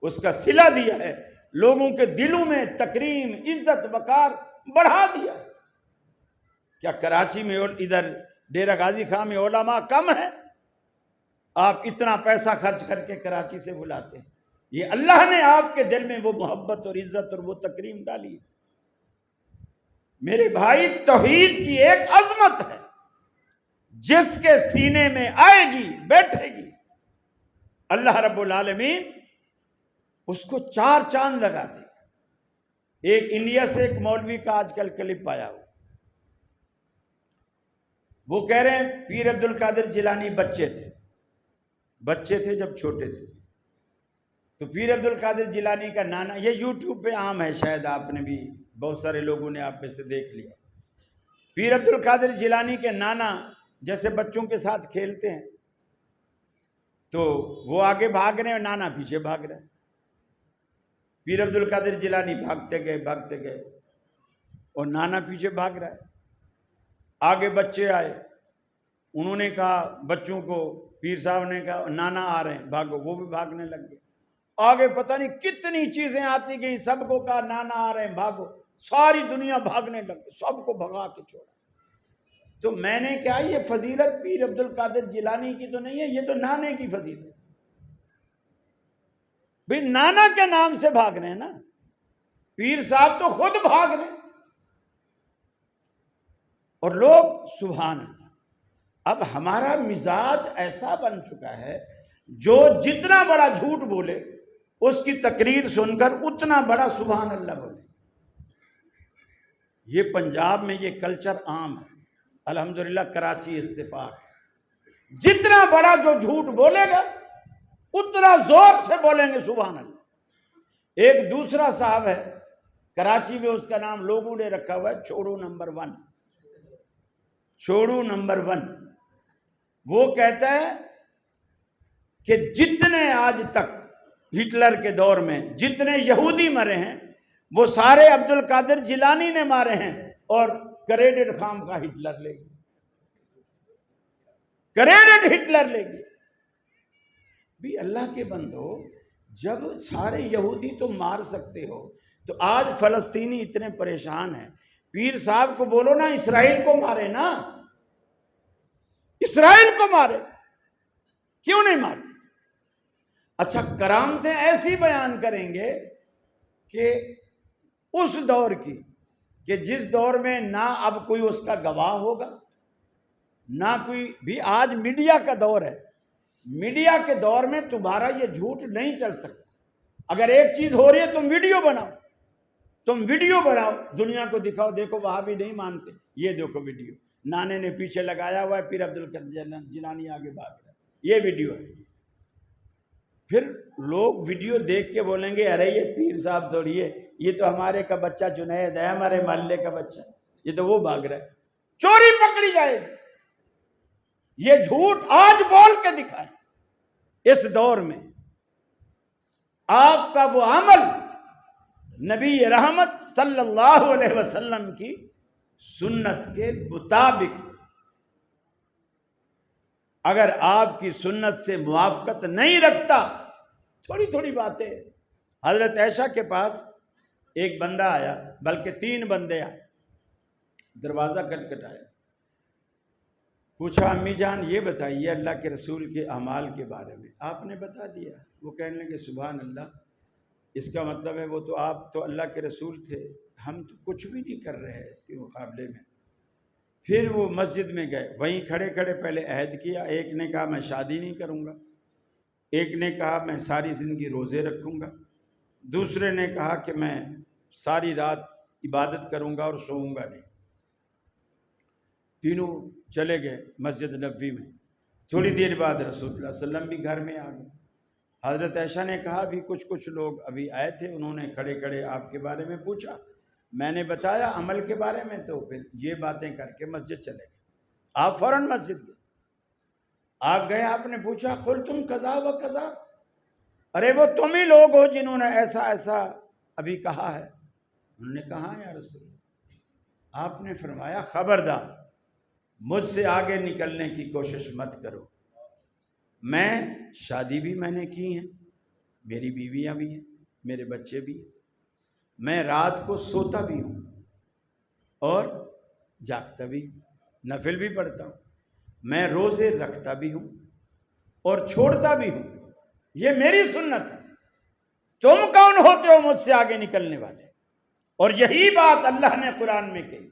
اس کا صلہ دیا ہے. لوگوں کے دلوں میں تکریم، عزت، وقار بڑھا دیا. کیا کراچی میں ادھر ڈیرہ غازی خان میں علماء کم ہیں؟ آپ اتنا پیسہ خرچ کر کے کراچی سے بلاتے ہیں. یہ اللہ نے آپ کے دل میں وہ محبت اور عزت اور وہ تکریم ڈالی. میرے بھائی، توحید کی ایک عظمت ہے، جس کے سینے میں آئے گی، بیٹھے گی، اللہ رب العالمین اس کو چار چاند لگا دے. ایک انڈیا سے ایک مولوی کا آج کل کلپ آیا ہو، وہ کہہ رہے ہیں پیر عبد القادر جیلانی بچے تھے جب چھوٹے تھے، تو پیر عبد القادر جیلانی کا نانا، یہ یوٹیوب پہ عام ہے، شاید آپ نے بھی، بہت سارے لوگوں نے آپ میں سے دیکھ لیا. پیر عبد القادر جیلانی کے نانا جیسے بچوں کے ساتھ کھیلتے ہیں تو وہ آگے بھاگ رہے ہیں، نانا پیچھے بھاگ رہے ہیں. پیر عبد القادر جیلانی بھاگتے گئے اور نانا پیچھے بھاگ رہا ہے. آگے بچے آئے، انہوں نے کہا بچوں کو، پیر صاحب نے کہا نانا آ رہے ہیں بھاگو، وہ بھی بھاگنے لگ گئے. آگے پتہ نہیں کتنی چیزیں آتی گئیں، سب کو کہا نانا آ رہے ہیں بھاگو، ساری دنیا بھاگنے لگ گئی، سب کو بھگا کے چھوڑا. تو میں نے کہا یہ فضیلت پیر عبد القادر جیلانی کی تو نہیں ہے، یہ تو نانے کی فضیلت. بھئی نانا کے نام سے بھاگ رہے ہیں نا، پیر صاحب تو خود بھاگ رہے ہیں. اور لوگ سبحان اللہ. اب ہمارا مزاج ایسا بن چکا ہے، جو جتنا بڑا جھوٹ بولے اس کی تقریر سن کر اتنا بڑا سبحان اللہ بولے. یہ پنجاب میں یہ کلچر عام ہے، الحمدللہ کراچی اس سے پاک ہے. جتنا بڑا جو جھوٹ بولے گا اتنا زور سے بولیں گے سبحان اللہ. ایک دوسرا صاحب ہے، کراچی میں اس کا نام لوگوں نے رکھا ہوا ہے چھوڑو نمبر 1، چھوڑو نمبر 1۔ وہ کہتا ہے کہ جتنے آج تک ہٹلر کے دور میں جتنے یہودی مرے ہیں وہ سارے عبد القادر جیلانی نے مارے ہیں، اور کریڈٹ خام کا ہٹلر لے گیا، کریڈٹ ہٹلر لے گیا۔ بھی اللہ کے بندو، جب سارے یہودی تم مار سکتے ہو تو آج فلسطینی اتنے پریشان ہیں، پیر صاحب کو بولو نا اسرائیل کو مارے نا، اسرائیل کو مارے، کیوں نہیں مارتے؟ اچھا کرامتیں ایسی بیان کریں گے کہ اس دور کی، کہ جس دور میں نہ اب کوئی اس کا گواہ ہوگا، نہ کوئی بھی، آج میڈیا کا دور ہے، میڈیا کے دور میں تمہارا یہ جھوٹ نہیں چل سکتا۔ اگر ایک چیز ہو رہی ہے تم ویڈیو بناؤ، تم ویڈیو بناؤ، دنیا کو دکھاؤ، دیکھو وہاں بھی نہیں مانتے، یہ دیکھو ویڈیو نانے نے پیچھے لگایا ہوا ہے، پھر عبد القادر جیلانی آگے بھاگ رہا ہے، یہ ویڈیو ہے۔ پھر لوگ ویڈیو دیکھ کے بولیں گے ارے یہ پیر صاحب تھوڑی ہے، یہ تو ہمارے کا بچہ جنید ہے، ہمارے محلے کا بچہ، یہ تو وہ بھاگ رہا ہے، چوری پکڑی جائے گی۔ یہ جھوٹ آج بول کے دکھائیں۔ اس دور میں آپ کا وہ عمل نبی رحمت صلی اللہ علیہ وسلم کی سنت کے مطابق، اگر آپ کی سنت سے موافقت نہیں رکھتا، تھوڑی تھوڑی باتیں۔ حضرت عائشہ کے پاس ایک بندہ آیا، بلکہ 3 بندے آئے، دروازہ کھٹکھٹایا، پوچھا امی جان یہ بتائیے اللہ کے رسول کے اعمال کے بارے میں۔ آپ نے بتا دیا۔ وہ کہنے لگے سبحان اللہ، اس کا مطلب ہے وہ تو آپ تو اللہ کے رسول تھے، ہم تو کچھ بھی نہیں کر رہے ہیں اس کے مقابلے میں۔ پھر وہ مسجد میں گئے، وہیں کھڑے کھڑے پہلے عہد کیا، ایک نے کہا میں شادی نہیں کروں گا، ایک نے کہا میں ساری زندگی روزے رکھوں گا، دوسرے نے کہا کہ میں ساری رات عبادت کروں گا اور سوؤں گا نہیں۔ تینوں چلے گئے مسجد نبوی میں۔ تھوڑی دیر بعد رسول اللہ صلی اللہ علیہ وسلم بھی گھر میں آ گئے۔ حضرت عائشہ نے کہا بھی کچھ لوگ ابھی آئے تھے، انہوں نے کھڑے کھڑے آپ کے بارے میں پوچھا، میں نے بتایا عمل کے بارے میں، تو پھر یہ باتیں کر کے مسجد چلے گئے۔ آپ فوراً مسجد گئے، آپ گئے، آپ نے پوچھا قلتم کذا و کذا، ارے وہ تم ہی لوگ ہو جنہوں نے ایسا ایسا ابھی کہا ہے؟ انہوں نے کہا یا رسول اللہ۔ آپ نے فرمایا خبردار مجھ سے آگے نکلنے کی کوشش مت کرو، میں شادی بھی میں نے کی ہیں، میری بیویاں بھی ہیں، میرے بچے بھی ہیں، میں رات کو سوتا بھی ہوں اور جاگتا بھی ہوں، نفل بھی پڑھتا ہوں، میں روزے رکھتا بھی ہوں اور چھوڑتا بھی ہوں، یہ میری سنت ہے۔ تم کون ہوتے ہو مجھ سے آگے نکلنے والے؟ اور یہی بات اللہ نے قرآن میں کہی،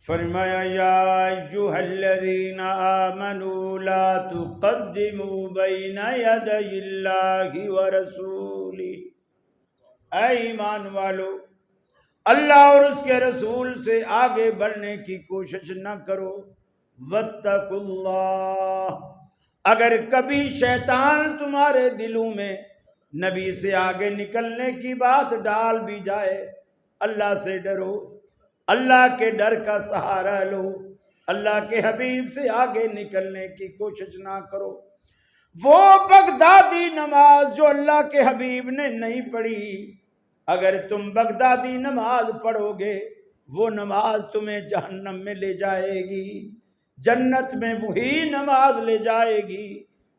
فرمایا یا ایھا الذین آمنوا لا تقدموا بین یدی اللہ ورسولہ، اے ایمان والو اللہ اور اس کے رسول سے آگے بڑھنے کی کوشش نہ کرو۔ واتقوا اللہ، اگر کبھی شیطان تمہارے دلوں میں نبی سے آگے نکلنے کی بات ڈال بھی جائے، اللہ سے ڈرو، اللہ کے ڈر کا سہارا لو، اللہ کے حبیب سے آگے نکلنے کی کوشش نہ کرو۔ وہ بغدادی نماز جو اللہ کے حبیب نے نہیں پڑھی، اگر تم بغدادی نماز پڑھو گے وہ نماز تمہیں جہنم میں لے جائے گی، جنت میں وہی نماز لے جائے گی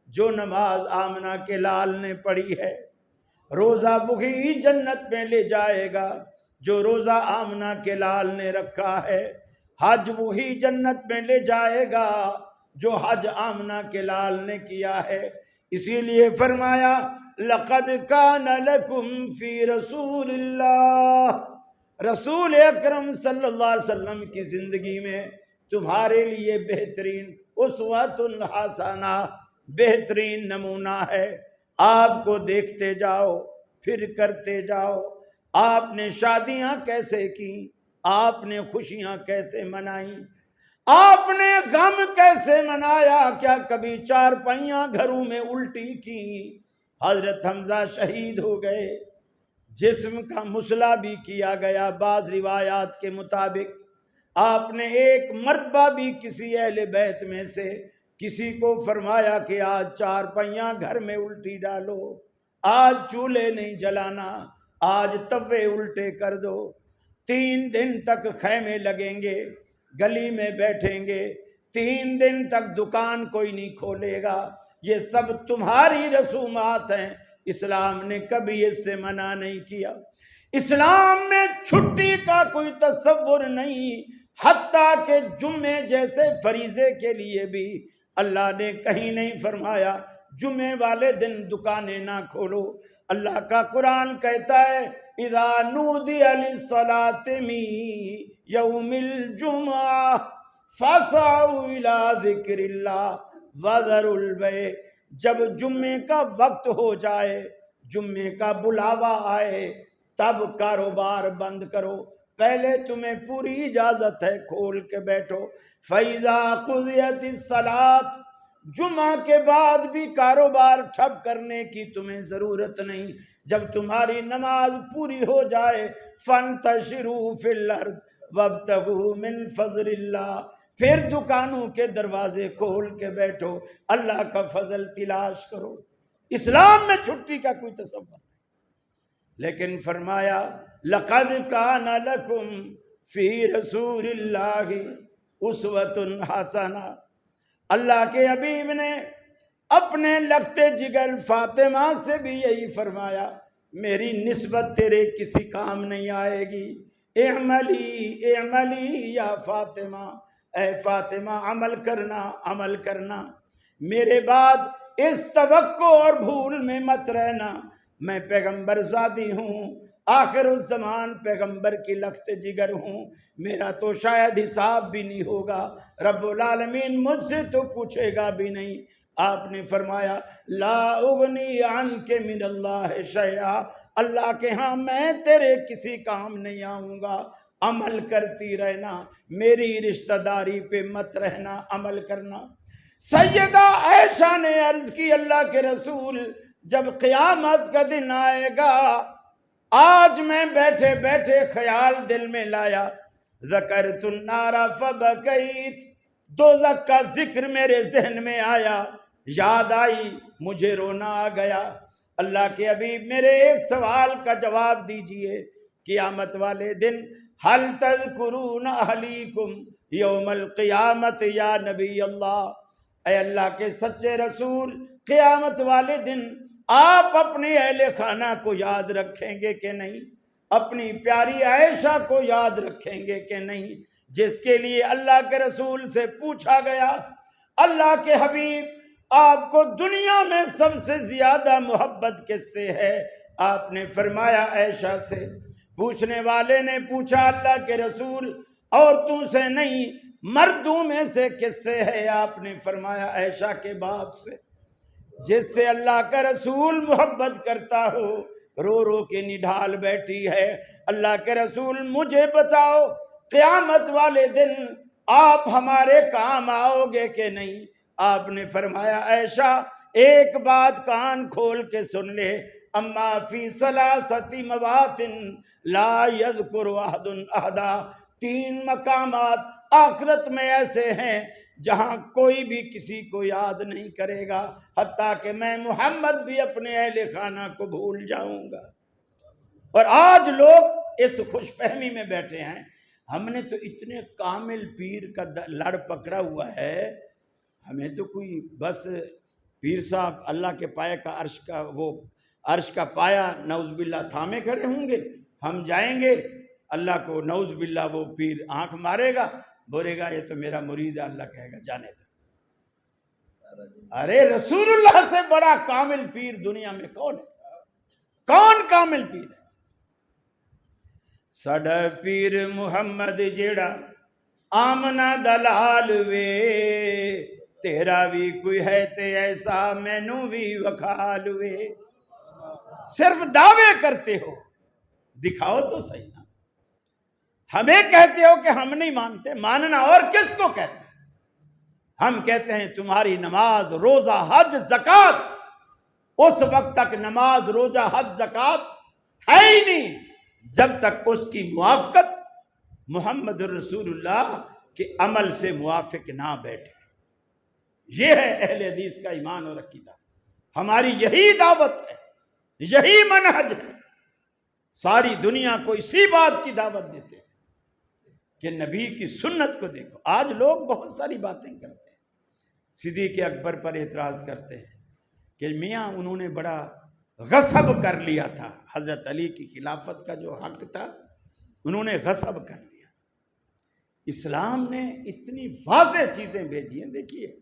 جو نماز آمنہ کے لال نے پڑھی ہے، روزہ وہی جنت میں لے جائے گا جو روزہ آمنہ کے لال نے رکھا ہے، حج وہی جنت میں لے جائے گا جو حج آمنہ کے لال نے کیا ہے۔ اسی لیے فرمایا لَقَدْ كَانَ لَكُمْ فِي رَسُولِ اللَّهِ، رسول اکرم صلی اللہ علیہ وسلم کی زندگی میں تمہارے لیے بہترین اسوۃ حسنہ، بہترین نمونہ ہے۔ آپ کو دیکھتے جاؤ، پھر کرتے جاؤ۔ آپ نے شادیاں کیسے کی، آپ نے خوشیاں کیسے منائیں، آپ نے غم کیسے منایا، کیا کبھی 4 پہیاں گھروں میں الٹی کی؟ حضرت حمزہ شہید ہو گئے، جسم کا مسلح بھی کیا گیا۔ بعض روایات کے مطابق آپ نے ایک مرتبہ بھی کسی اہل بیت میں سے کسی کو فرمایا کہ آج 4 پہیاں گھر میں الٹی ڈالو، آج چولہے نہیں جلانا، آج توے الٹے کر دو۔ 3 دن تک خیمے لگیں گے، گلی میں بیٹھیں گے، 3 دن تک دکان کوئی نہیں کھولے گا۔ یہ سب تمہاری رسومات ہیں، اسلام نے کبھی اس سے منع نہیں کیا۔ اسلام میں چھٹی کا کوئی تصور نہیں، حتیٰ کہ جمعے جیسے فریضے کے لیے بھی اللہ نے کہیں نہیں فرمایا جمعے والے دن دکانیں نہ کھولو۔ اللہ کا قرآن کہتا ہے اذا نودی للصلاة من یوم الجمعہ فاسعوا الی ذکر اللہ وذروا البیع، جب جمعے کا وقت ہو جائے، جمعے کا بلاوا آئے، تب کاروبار بند کرو، پہلے تمہیں پوری اجازت ہے کھول کے بیٹھو۔ فَإِذَا قُضِيَتِ الصَّلَاةُ، جمعہ کے بعد بھی کاروبار ٹھپ کرنے کی تمہیں ضرورت نہیں، جب تمہاری نماز پوری ہو جائے فَانْتَشِرُوا فِي الْأَرْضِ وَابْتَغُوا مِنْ فَضْلِ اللَّهِ، پھر دکانوں کے دروازے کھول کے بیٹھو، اللہ کا فضل تلاش کرو۔ اسلام میں چھٹی کا کوئی تصور نہیں، لیکن فرمایا لَقَدْ كَانَ لَكُمْ فِي رَسُولِ اللَّهِ أُسْوَةٌ حَسَنَةٌ، اللہ کے حبیب نے اپنے لگتے جگر فاطمہ سے بھی یہی فرمایا، میری نسبت تیرے کسی کام نہیں آئے گی، اعملی اعملی یا فاطمہ، اے فاطمہ عمل کرنا عمل کرنا، میرے بعد اس توقع اور بھول میں مت رہنا، میں پیغمبر زادی ہوں، آخر الزمان پیغمبر کی لخت جگر ہوں، میرا تو شاید حساب بھی نہیں ہوگا، رب العالمین مجھ سے تو پوچھے گا بھی نہیں۔ آپ نے فرمایا لا اغنی عنک من اللہ شیئا، اللہ کے ہاں میں تیرے کسی کام نہیں آؤں گا، عمل کرتی رہنا، میری رشتہ داری پہ مت رہنا، عمل کرنا۔ سیدہ عائشہ نے عرض کی اللہ کے رسول جب قیامت کا دن آئے گا، آج میں بیٹھے بیٹھے خیال دل میں لایا، ذکرت النار فبکیت، دوزخ کا ذکر میرے ذہن میں آیا، یاد آئی، مجھے رونا آ گیا۔ اللہ کے حبیب میرے ایک سوال کا جواب دیجئے، قیامت والے دن حل تذکرون اہلیکم یوم القیامت یا نبی اللہ، اے اللہ کے سچے رسول قیامت والے دن آپ اپنے اہل خانہ کو یاد رکھیں گے کہ نہیں، اپنی پیاری عائشہ کو یاد رکھیں گے کہ نہیں، جس کے لیے اللہ کے رسول سے پوچھا گیا اللہ کے حبیب آپ کو دنیا میں سب سے زیادہ محبت کس سے ہے؟ آپ نے فرمایا عائشہ سے۔ پوچھنے والے نے پوچھا اللہ کے رسول عورتوں سے نہیں مردوں میں سے کس سے ہے؟ آپ نے فرمایا عائشہ کے باپ سے۔ جس سے اللہ کا رسول محبت کرتا ہو رو رو کے نڈھال بیٹھی ہے، اللہ کے رسول مجھے بتاؤ قیامت والے دن آپ ہمارے کام آؤ گے کہ نہیں؟ آپ نے فرمایا عائشہ ایک بات کان کھول کے سن لے، اما فی ثلاثۃ مواطن لا یذکر احد احدا، 3 مقامات آخرت میں ایسے ہیں جہاں کوئی بھی کسی کو یاد نہیں کرے گا، حتیٰ کہ میں محمد بھی اپنے اہل خانہ کو بھول جاؤں گا۔ اور آج لوگ اس خوش فہمی میں بیٹھے ہیں ہم نے تو اتنے کامل پیر کا لڑ پکڑا ہوا ہے، ہمیں تو کوئی بس پیر صاحب اللہ کے پائے کا عرش کا پایا نعوذ باللہ تھامے کھڑے ہوں گے، ہم جائیں گے اللہ کو نعوذ باللہ وہ پیر آنکھ مارے گا، بولے گا یہ تو میرا مرید ہے، اللہ کہے گا جانے دو۔ ارے رسول اللہ سے بڑا کامل پیر دنیا میں کون ہے؟ کون کامل پیر ہے؟ ساڈا پیر محمد جیڑا آمنا دلال وے، تیرا بھی کوئی ہے تے ایسا مینوں بھی وکھال وے۔ صرف دعوے کرتے ہو، دکھاؤ تو صحیح نا۔ ہمیں کہتے ہو کہ ہم نہیں مانتے، ماننا اور کس کو کہتے ہیں؟ ہم کہتے ہیں تمہاری نماز روزہ حج زکوٰۃ، اس وقت تک نماز روزہ حج زکوٰۃ ہے ہی نہیں جب تک اس کی موافقت محمد رسول اللہ کے عمل سے موافق نہ بیٹھے۔ یہ ہے اہل حدیث کا ایمان اور عقیدہ، ہماری یہی دعوت ہے، یہی منہج ہے۔ ساری دنیا کو اسی بات کی دعوت دیتے ہیں کہ نبی کی سنت کو دیکھو۔ آج لوگ بہت ساری باتیں کرتے ہیں، صدیق اکبر پر اعتراض کرتے ہیں کہ میاں انہوں نے بڑا غصب کر لیا تھا، حضرت علی کی خلافت کا جو حق تھا انہوں نے غصب کر لیا۔ اسلام نے اتنی واضح چیزیں بھیجی ہیں۔ دیکھیے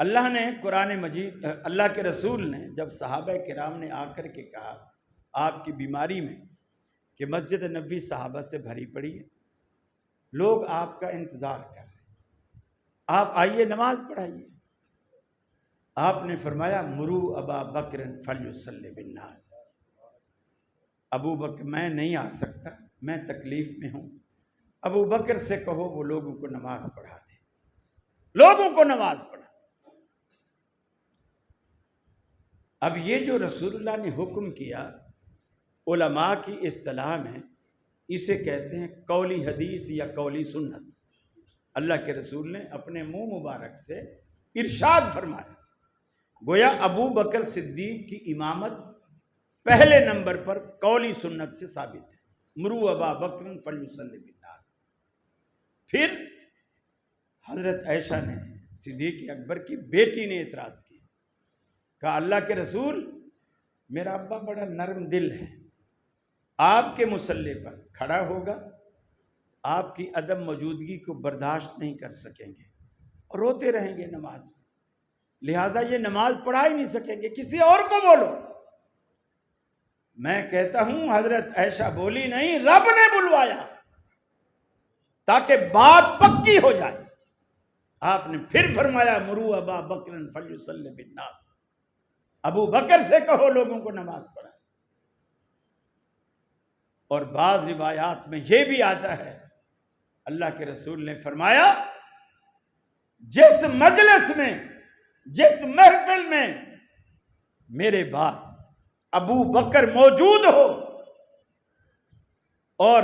اللہ نے قرآن مجید، اللہ کے رسول نے جب صحابہ کرام نے آ کر کے کہا آپ کی بیماری میں کہ مسجد نبوی صحابہ سے بھری پڑی ہے، لوگ آپ کا انتظار کر رہے ہیں، آپ آئیے نماز پڑھائیے۔ آپ نے فرمایا مرو ابا بکر فلیصلی بالناس، ابو بکر میں نہیں آ سکتا، میں تکلیف میں ہوں، ابو بکر سے کہو وہ لوگوں کو نماز پڑھا دیں، لوگوں کو نماز پڑھا۔ اب یہ جو رسول اللہ نے حکم کیا، علماء کی اصطلاح میں اسے کہتے ہیں قولی حدیث یا قولی سنت۔ اللہ کے رسول نے اپنے منہ مبارک سے ارشاد فرمایا، گویا ابو بکر صدیق کی امامت پہلے نمبر پر قولی سنت سے ثابت ہے، مرو ابا بکر فلیصلی بالناس۔ پھر حضرت عائشہ نے، صدیق اکبر کی بیٹی نے اعتراض کیا، کہا اللہ کے رسول میرا ابا بڑا نرم دل ہے، آپ کے مصلی پر کھڑا ہوگا، آپ کی عدم موجودگی کو برداشت نہیں کر سکیں گے اور روتے رہیں گے نماز میں، لہٰذا یہ نماز پڑھا ہی نہیں سکیں گے، کسی اور کو بولو۔ میں کہتا ہوں حضرت عائشہ بولی نہیں، رب نے بلوایا تاکہ بات پکی ہو جائے۔ آپ نے پھر فرمایا مرو ابا بکر فلیصلی بالناس، ابو بکر سے کہو لوگوں کو نماز پڑھائے۔ اور بعض روایات میں یہ بھی آتا ہے اللہ کے رسول نے فرمایا جس مجلس میں، جس محفل میں میرے بعد ابو بکر موجود ہو اور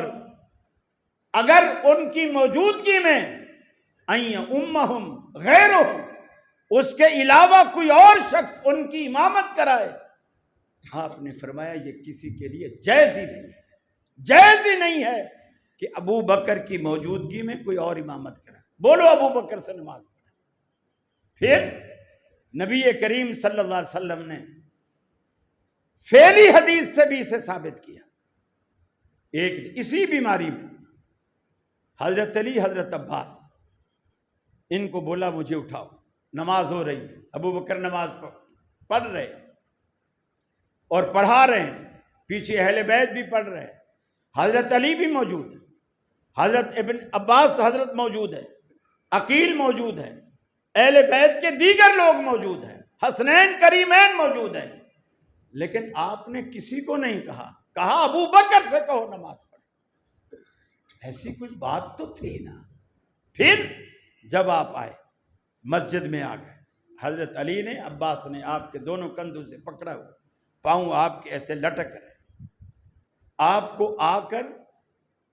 اگر ان کی موجودگی میں امہم غیرہم، اس کے علاوہ کوئی اور شخص ان کی امامت کرائے، آپ نے فرمایا یہ کسی کے لیے جائز ہی نہیں ہے، جائز ہی نہیں ہے کہ ابو بکر کی موجودگی میں کوئی اور امامت کرائے، بولو ابو بکر سے نماز پڑھائے۔ پھر نبی کریم صلی اللہ علیہ وسلم نے فعلی حدیث سے بھی اسے ثابت کیا۔ ایک اسی بیماری میں حضرت علی، حضرت عباس، ان کو بولا مجھے اٹھاؤ، نماز ہو رہی ہے، ابو بکر نماز پڑھ رہے ہیں اور پڑھا رہے ہیں، پیچھے اہل بیت بھی پڑھ رہے ہیں، حضرت علی بھی موجود ہے، حضرت ابن عباس حضرت موجود ہے، عقیل موجود ہے، اہل بیت کے دیگر لوگ موجود ہیں، حسنین کریمین موجود ہیں، لیکن آپ نے کسی کو نہیں کہا ابو بکر سے کہو نماز پڑھے۔ ایسی کچھ بات تو تھی نا۔ پھر جب آپ آئے مسجد میں آ گئے، حضرت علی نے، عباس نے آپ کے دونوں کندھوں سے پکڑا ہوا، پاؤں آپ کے ایسے لٹک رہے، آپ کو آ کر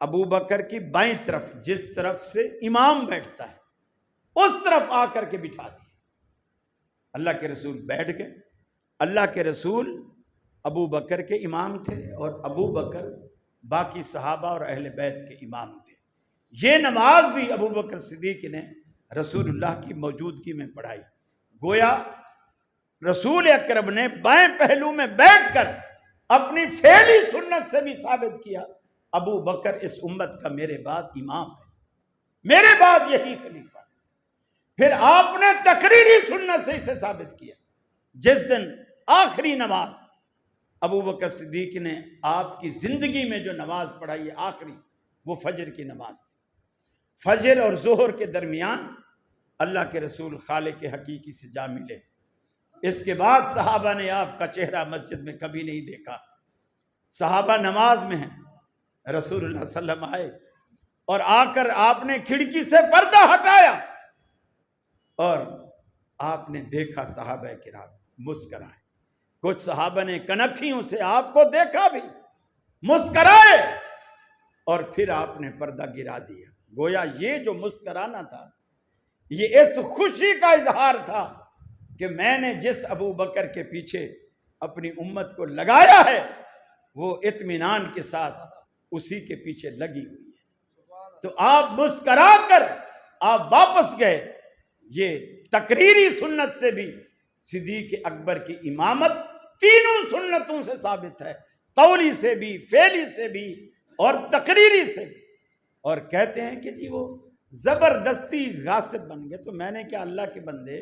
ابو بکر کی بائیں طرف، جس طرف سے امام بیٹھتا ہے اس طرف آ کر کے بٹھا دیا۔ اللہ کے رسول بیٹھ گئے۔ اللہ کے رسول ابو بکر کے امام تھے اور ابو بکر باقی صحابہ اور اہل بیت کے امام تھے۔ یہ نماز بھی ابو بکر صدیق نے رسول اللہ کی موجودگی میں پڑھائی۔ گویا رسول اکرم نے بائیں پہلو میں بیٹھ کر اپنی فعلی سنت سے بھی ثابت کیا ابو بکر اس امت کا میرے بعد امام ہے، میرے بعد یہی خلیفہ ہے۔ پھر آپ نے تقریری سنت سے اسے ثابت کیا۔ جس دن آخری نماز ابو بکر صدیق نے آپ کی زندگی میں جو نماز پڑھائی ہے آخری، وہ فجر کی نماز تھی۔ فجر اور ظہر کے درمیان اللہ کے رسول خالق حقیقی سے جا ملے۔ اس کے بعد صحابہ نے آپ کا چہرہ مسجد میں کبھی نہیں دیکھا۔ صحابہ نماز میں ہیں، رسول اللہ صلی اللہ علیہ وسلم آئے اور آ کر آپ نے کھڑکی سے پردہ ہٹایا اور آپ نے دیکھا صحابہ کرام مسکرائے۔ کچھ صحابہ نے کنکھیوں سے آپ کو دیکھا بھی، مسکرائے، اور پھر آپ نے پردہ گرا دیا۔ گویا یہ جو مسکرانا تھا یہ اس خوشی کا اظہار تھا کہ میں نے جس ابو بکر کے پیچھے اپنی امت کو لگایا ہے وہ اطمینان کے ساتھ اسی کے پیچھے لگی ہوئی ہے۔ تو آپ مسکرا کر آپ واپس گئے۔ یہ تقریری سنت سے بھی صدیق اکبر کی امامت تینوں سنتوں سے ثابت ہے، قولی سے بھی، فعلی سے بھی اور تقریری سے بھی۔ اور کہتے ہیں کہ جی وہ زبردستی غاصب بن گئے، تو میں نے کیا، اللہ کے بندے،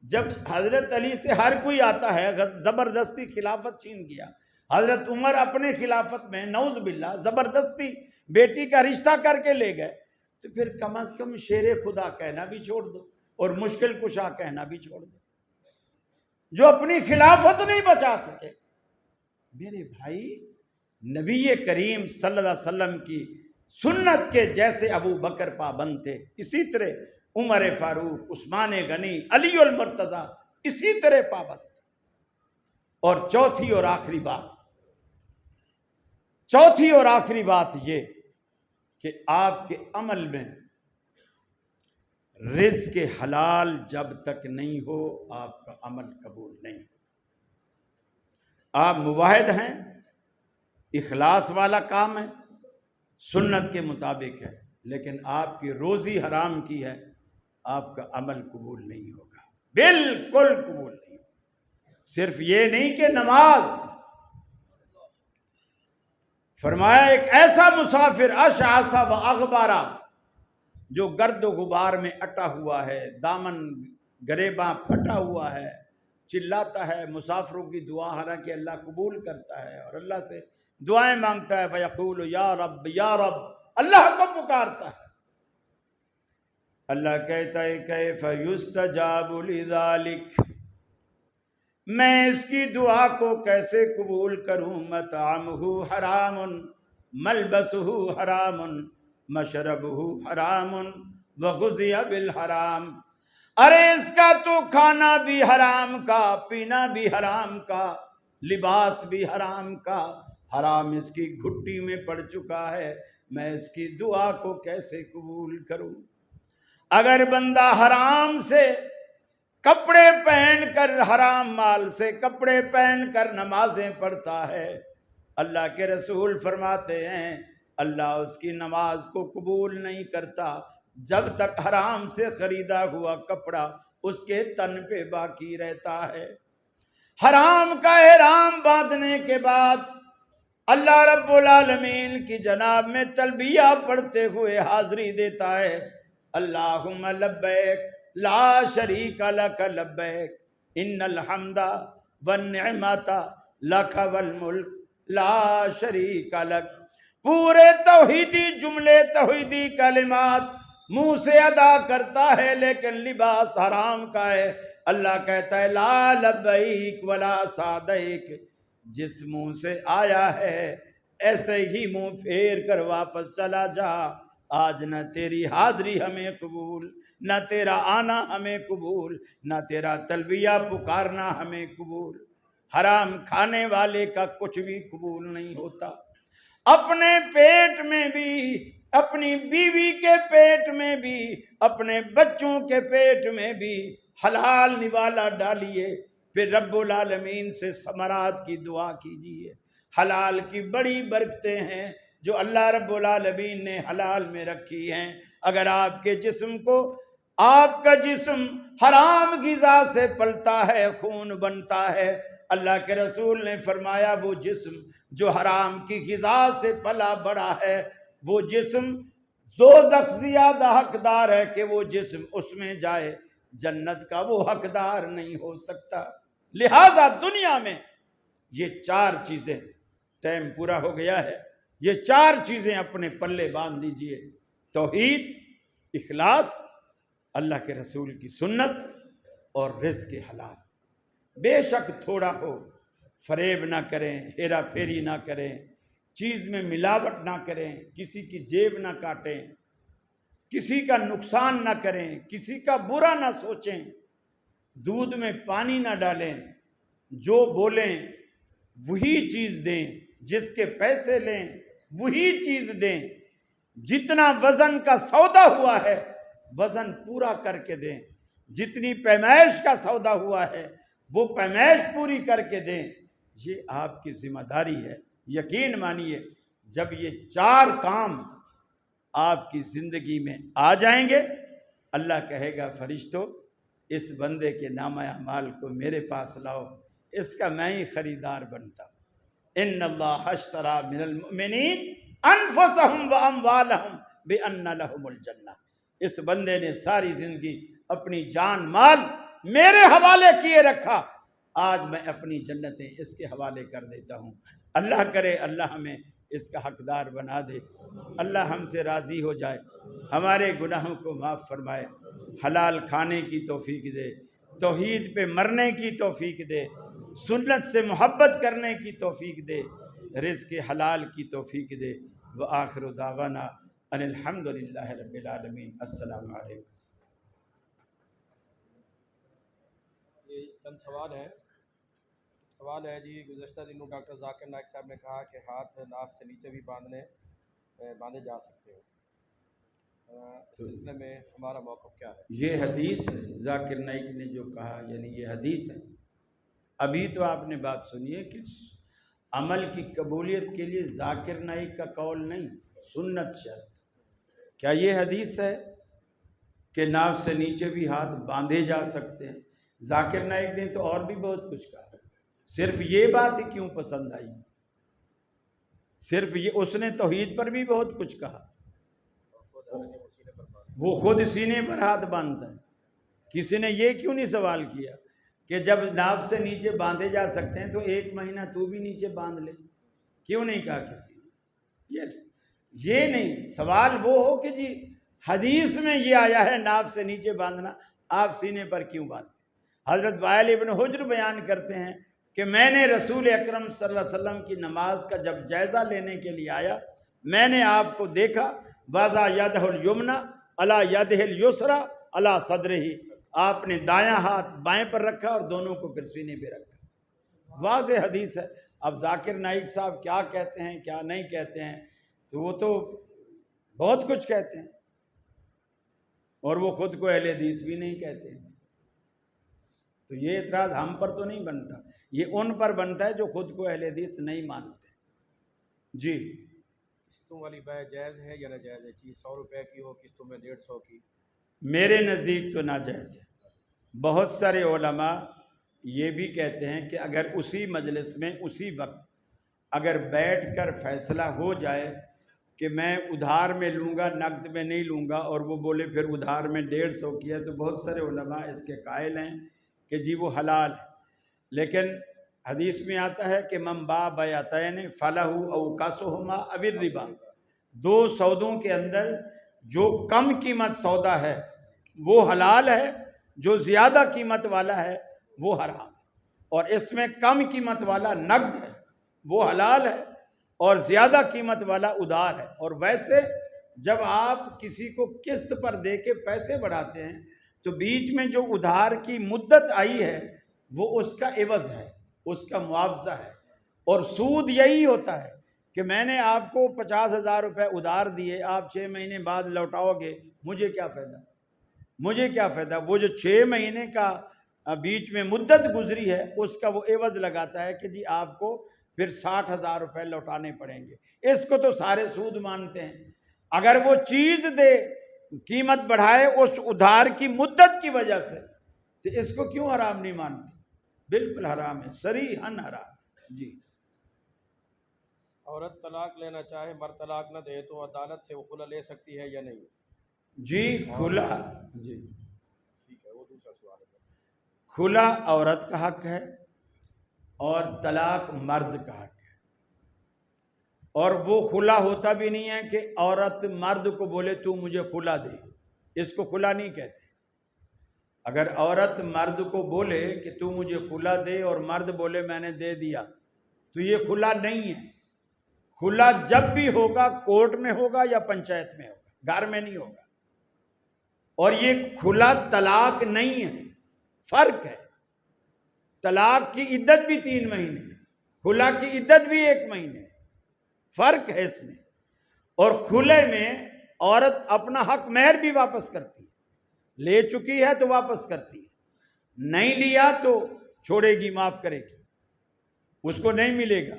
جب حضرت علی سے ہر کوئی آتا ہے زبردستی خلافت چھین گیا، حضرت عمر اپنے خلافت میں نعوذ باللہ زبردستی بیٹی کا رشتہ کر کے لے گئے، تو پھر کم از کم شیر خدا کہنا بھی چھوڑ دو اور مشکل کشا کہنا بھی چھوڑ دو، جو اپنی خلافت نہیں بچا سکے۔ میرے بھائی، نبی کریم صلی اللہ علیہ وسلم کی سنت کے جیسے ابو بکر پابند تھے، اسی طرح عمر فاروق، عثمان غنی، علی المرتضیٰ اسی طرح پابند تھے۔ اور چوتھی اور آخری بات یہ کہ آپ کے عمل میں رزق حلال جب تک نہیں ہو آپ کا عمل قبول نہیں۔ آپ موحد ہیں، اخلاص والا کام ہے، سنت کے مطابق ہے، لیکن آپ کی روزی حرام کی ہے، آپ کا عمل قبول نہیں ہوگا، بالکل قبول نہیں ہوگا۔ صرف یہ نہیں کہ نماز، فرمایا ایک ایسا مسافر اشعث و اغبارا جو گرد و غبار میں اٹا ہوا ہے، دامن گریباں پھٹا ہوا ہے، چلاتا ہے مسافروں کی دعا، حالانکہ اللہ قبول کرتا ہے اور اللہ سے دعائیں مانگتا ہے، فیقول یا رب یا رب، اللہ کو پکارتا ہے۔ اللہ کہتا ہے کیف یستجاب لذالک، میں اس کی دعا کو کیسے قبول کروں، مطعمہ حرام ملبسہ حرام مشربہ حرام وغذی بالحرام، ارے اس کا تو کھانا بھی حرام کا، پینا بھی حرام کا، لباس بھی حرام کا، حرام اس کی گھٹی میں پڑ چکا ہے، میں اس کی دعا کو کیسے قبول کروں۔ اگر بندہ حرام سے کپڑے پہن کر، حرام مال سے کپڑے پہن کر نمازیں پڑھتا ہے، اللہ کے رسول فرماتے ہیں اللہ اس کی نماز کو قبول نہیں کرتا جب تک حرام سے خریدا ہوا کپڑا اس کے تن پہ باقی رہتا ہے۔ حرام کا احرام باندھنے کے بعد اللہ رب العالمین کی جناب میں تلبیہ پڑھتے ہوئے حاضری دیتا ہے، اللہم لبیک لا شریک لک لبیک ان الحمد والنعمت لک والملک لا شریک لک، پورے توحیدی جملے، توحیدی کلمات منہ سے ادا کرتا ہے لیکن لباس حرام کا ہے۔ اللہ کہتا ہے لا لبیک ولا سعدیک، جس منہ سے آیا ہے ایسے ہی منہ پھیر کر واپس چلا جا، آج نہ تیری حاضری ہمیں قبول، نہ تیرا آنا ہمیں قبول، نہ تیرا تلبیہ پکارنا ہمیں قبول۔ حرام کھانے والے کا کچھ بھی قبول نہیں ہوتا۔ اپنے پیٹ میں بھی، اپنی بیوی کے پیٹ میں بھی، اپنے بچوں کے پیٹ میں بھی حلال نوالا ڈالیے، پھر رب العالمین سے ثمرات کی دعا کیجیے۔ حلال کی بڑی برکتیں ہیں جو اللہ رب العالمین نے حلال میں رکھی ہیں۔ اگر آپ کے جسم کو، آپ کا جسم حرام غذا سے پلتا ہے، خون بنتا ہے، اللہ کے رسول نے فرمایا وہ جسم جو حرام کی غذا سے پلا بڑا ہے، وہ جسم دوزخ زیادہ حقدار ہے کہ وہ جسم اس میں جائے، جنت کا وہ حقدار نہیں ہو سکتا۔ لہٰذا دنیا میں یہ 4 چیزیں، ٹائم پورا ہو گیا ہے، یہ 4 چیزیں اپنے پلے باندھ دیجئے: توحید، اخلاص، اللہ کے رسول کی سنت اور رزق حلال۔ بے شک تھوڑا ہو، فریب نہ کریں، ہیرا پھیری نہ کریں، چیز میں ملاوٹ نہ کریں، کسی کی جیب نہ کاٹیں، کسی کا نقصان نہ کریں، کسی کا برا نہ سوچیں، دودھ میں پانی نہ ڈالیں، جو بولیں وہی چیز دیں، جس کے پیسے لیں وہی چیز دیں، جتنا وزن کا سودا ہوا ہے وزن پورا کر کے دیں، جتنی پیمائش کا سودا ہوا ہے وہ پیمائش پوری کر کے دیں۔ یہ آپ کی ذمہ داری ہے۔ یقین مانیے جب یہ 4 کام آپ کی زندگی میں آ جائیں گے، اللہ کہے گا فرشتوں اس بندے کے نامہ اعمال کو میرے پاس لاؤ، اس کا میں ہی خریدار بنتا ہوں۔ ان اللہ اشتری من المؤمنین انفسهم واموالهم بان لهم الجنہ، اس بندے نے ساری زندگی اپنی جان مال میرے حوالے کیے رکھا، آج میں اپنی جنتیں اس کے حوالے کر دیتا ہوں۔ اللہ کرے اللہ ہمیں اس کا حقدار بنا دے، اللہ ہم سے راضی ہو جائے، ہمارے گناہوں کو معاف فرمائے، حلال کھانے کی توفیق دے، توحید پہ مرنے کی توفیق دے، سنت سے محبت کرنے کی توفیق دے، رزق حلال کی توفیق دے۔ وآخر دعوانا ان الحمد للہ رب العالمین۔ السلام علیکم۔ یہ چند سوال ہے جی۔ گزشتہ دنوں ڈاکٹر ذاکر نائک صاحب نے کہا کہ ہاتھ ناف سے نیچے بھی باندھے جا سکتے ہیں، اس سلسلے میں ہمارا موقف کیا ہے؟ یہ حدیث ہے، ذاکر نائک نے جو کہا یعنی یہ حدیث ہے۔ ابھی تو آپ نے بات سنی ہے کہ عمل کی قبولیت کے لیے ذاکر نائک کا قول نہیں، سنت شرط۔ کیا یہ حدیث ہے کہ ناف سے نیچے بھی ہاتھ باندھے جا سکتے ہیں؟ ذاکر نائک نے تو اور بھی بہت کچھ کہا، صرف یہ بات ہی کیوں پسند آئی؟ صرف یہ، اس نے توحید پر بھی بہت کچھ کہا، وہ خود سینے پر ہاتھ باندھتا ہے۔ کسی نے یہ کیوں نہیں سوال کیا کہ جب ناف سے نیچے باندھے جا سکتے ہیں تو 1 مہینہ تو بھی نیچے باندھ لے؟ کیوں نہیں کہا کسی نے؟ یہ نہیں سوال وہ ہو کہ جی حدیث میں یہ آیا ہے ناف سے نیچے باندھنا، آپ سینے پر کیوں باندھتے؟ حضرت وائل ابن حجر بیان کرتے ہیں کہ میں نے رسول اکرم صلی اللہ علیہ وسلم کی نماز کا جب جائزہ لینے کے لیے آیا، میں نے آپ کو دیکھا وضع یدہ الیمنی علی یدہ الیسری علی صدرہ، آپ نے دایاں ہاتھ بائیں پر رکھا اور دونوں کو پھر سینے پہ رکھا۔ واضح حدیث ہے۔ اب ذاکر نائک صاحب کیا کہتے ہیں کیا نہیں کہتے ہیں، تو وہ تو بہت کچھ کہتے ہیں، اور وہ خود کو اہل حدیث بھی نہیں کہتے ہیں۔ تو یہ اعتراض ہم پر تو نہیں بنتا، یہ ان پر بنتا ہے جو خود کو اہل حدیث نہیں مانتے۔ جی، قسطوں والی بیع جائز ہے یا ناجائز ہے؟ چیز 100 روپے کی ہو قسطوں میں 150 کی؟ میرے نزدیک تو ناجائز ہے۔ بہت سارے علماء یہ بھی کہتے ہیں کہ اگر اسی مجلس میں اسی وقت اگر بیٹھ کر فیصلہ ہو جائے کہ میں ادھار میں لوں گا نقد میں نہیں لوں گا، اور وہ بولے پھر ادھار میں 150 کی ہے، تو بہت سارے علماء اس کے قائل ہیں کہ جی وہ حلال ہے۔ لیکن حدیث میں آتا ہے کہ من باع بیعتین فلہ او کاسہما او الربا، 2 سودوں کے اندر جو کم قیمت سودا ہے وہ حلال ہے، جو زیادہ قیمت والا ہے وہ حرام ہے، اور اس میں کم قیمت والا نقد ہے وہ حلال ہے، اور زیادہ قیمت والا ادھار ہے۔ اور ویسے جب آپ کسی کو قسط پر دے کے پیسے بڑھاتے ہیں تو بیچ میں جو ادھار کی مدت آئی ہے وہ اس کا عوض ہے، اس کا معاوضہ ہے۔ اور سود یہی ہوتا ہے کہ میں نے آپ کو 50,000 روپے ادھار دیے، آپ 6 مہینے بعد لوٹاؤ گے، مجھے کیا فائدہ؟ مجھے کیا فائدہ؟ وہ جو 6 مہینے کا بیچ میں مدت گزری ہے اس کا وہ عوض لگاتا ہے کہ جی آپ کو پھر 60,000 روپے لوٹانے پڑیں گے۔ اس کو تو سارے سود مانتے ہیں۔ اگر وہ چیز دے قیمت بڑھائے اس ادھار کی مدت کی وجہ سے، تو اس کو کیوں حرام نہیں مانتے؟ بالکل حرام ہے، صریحاً حرام ہے۔ جی، عورت طلاق لینا چاہے مرد طلاق نہ دے تو عدالت سے وہ خلع لے سکتی ہے یا نہیں؟ جی خلا، جی ٹھیک ہے، وہ دوسرا سوال ہے۔ خلا عورت کا حق ہے اور طلاق مرد کا حق ہے، اور وہ خلا ہوتا بھی نہیں ہے کہ عورت مرد کو بولے تو مجھے خلا دے، اس کو خلا نہیں کہتے۔ اگر عورت مرد کو بولے کہ تو مجھے خلا دے اور مرد بولے میں نے دے دیا، تو یہ خلا نہیں ہے۔ خلا جب بھی ہوگا کورٹ میں ہوگا یا پنچایت میں ہوگا، گھر میں نہیں ہوگا۔ اور یہ خلا طلاق نہیں ہے، فرق ہے۔ طلاق کی عدت بھی 3 مہینے، خلا کی عدت بھی 1 مہینے، فرق ہے اس میں۔ اور خلے میں عورت اپنا حق مہر بھی واپس کرتی ہے، لے چکی ہے تو واپس کرتی ہے، نہیں لیا تو چھوڑے گی، معاف کرے گی، اس کو نہیں ملے گا۔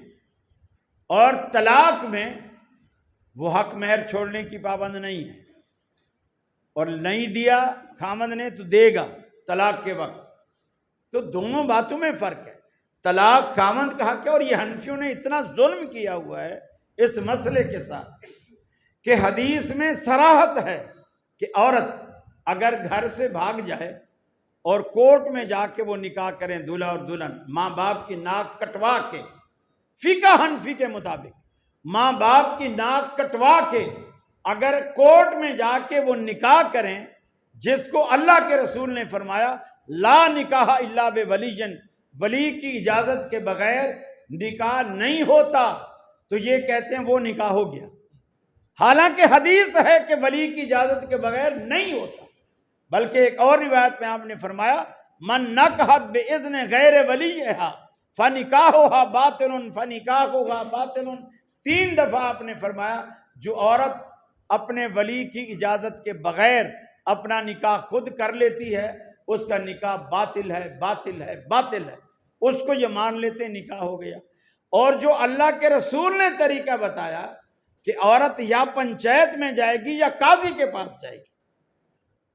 اور طلاق میں وہ حق مہر چھوڑنے کی پابند نہیں ہے، اور نہیں دیا خامند نے تو دے گا طلاق کے وقت۔ تو دونوں باتوں میں فرق ہے، طلاق خامند کا حق ہے۔ اور یہ حنفیوں نے اتنا ظلم کیا ہوا ہے اس مسئلے کے ساتھ کہ حدیث میں صراحت ہے کہ عورت اگر گھر سے بھاگ جائے اور کورٹ میں جا کے وہ نکاح کریں، دولہا اور دلہن، ماں باپ کی ناک کٹوا کے، فقہ حنفی کے مطابق ماں باپ کی ناک کٹوا کے اگر کورٹ میں جا کے وہ نکاح کریں، جس کو اللہ کے رسول نے فرمایا لا نکاح الا بولی، ولی کی اجازت کے بغیر نکاح نہیں ہوتا، تو یہ کہتے ہیں وہ نکاح ہو گیا، حالانکہ حدیث ہے کہ ولی کی اجازت کے بغیر نہیں ہوتا۔ بلکہ ایک اور روایت میں آپ نے فرمایا من نکحت باذن غیر ولیھا فنکاحھا باطل فنکاحھا باطل، 3 دفعہ آپ نے فرمایا جو عورت اپنے ولی کی اجازت کے بغیر اپنا نکاح خود کر لیتی ہے اس کا نکاح باطل ہے، باطل ہے، باطل ہے، اس کو یہ مان لیتے نکاح ہو گیا۔ اور جو اللہ کے رسول نے طریقہ بتایا کہ عورت یا پنچایت میں جائے گی یا قاضی کے پاس جائے گی،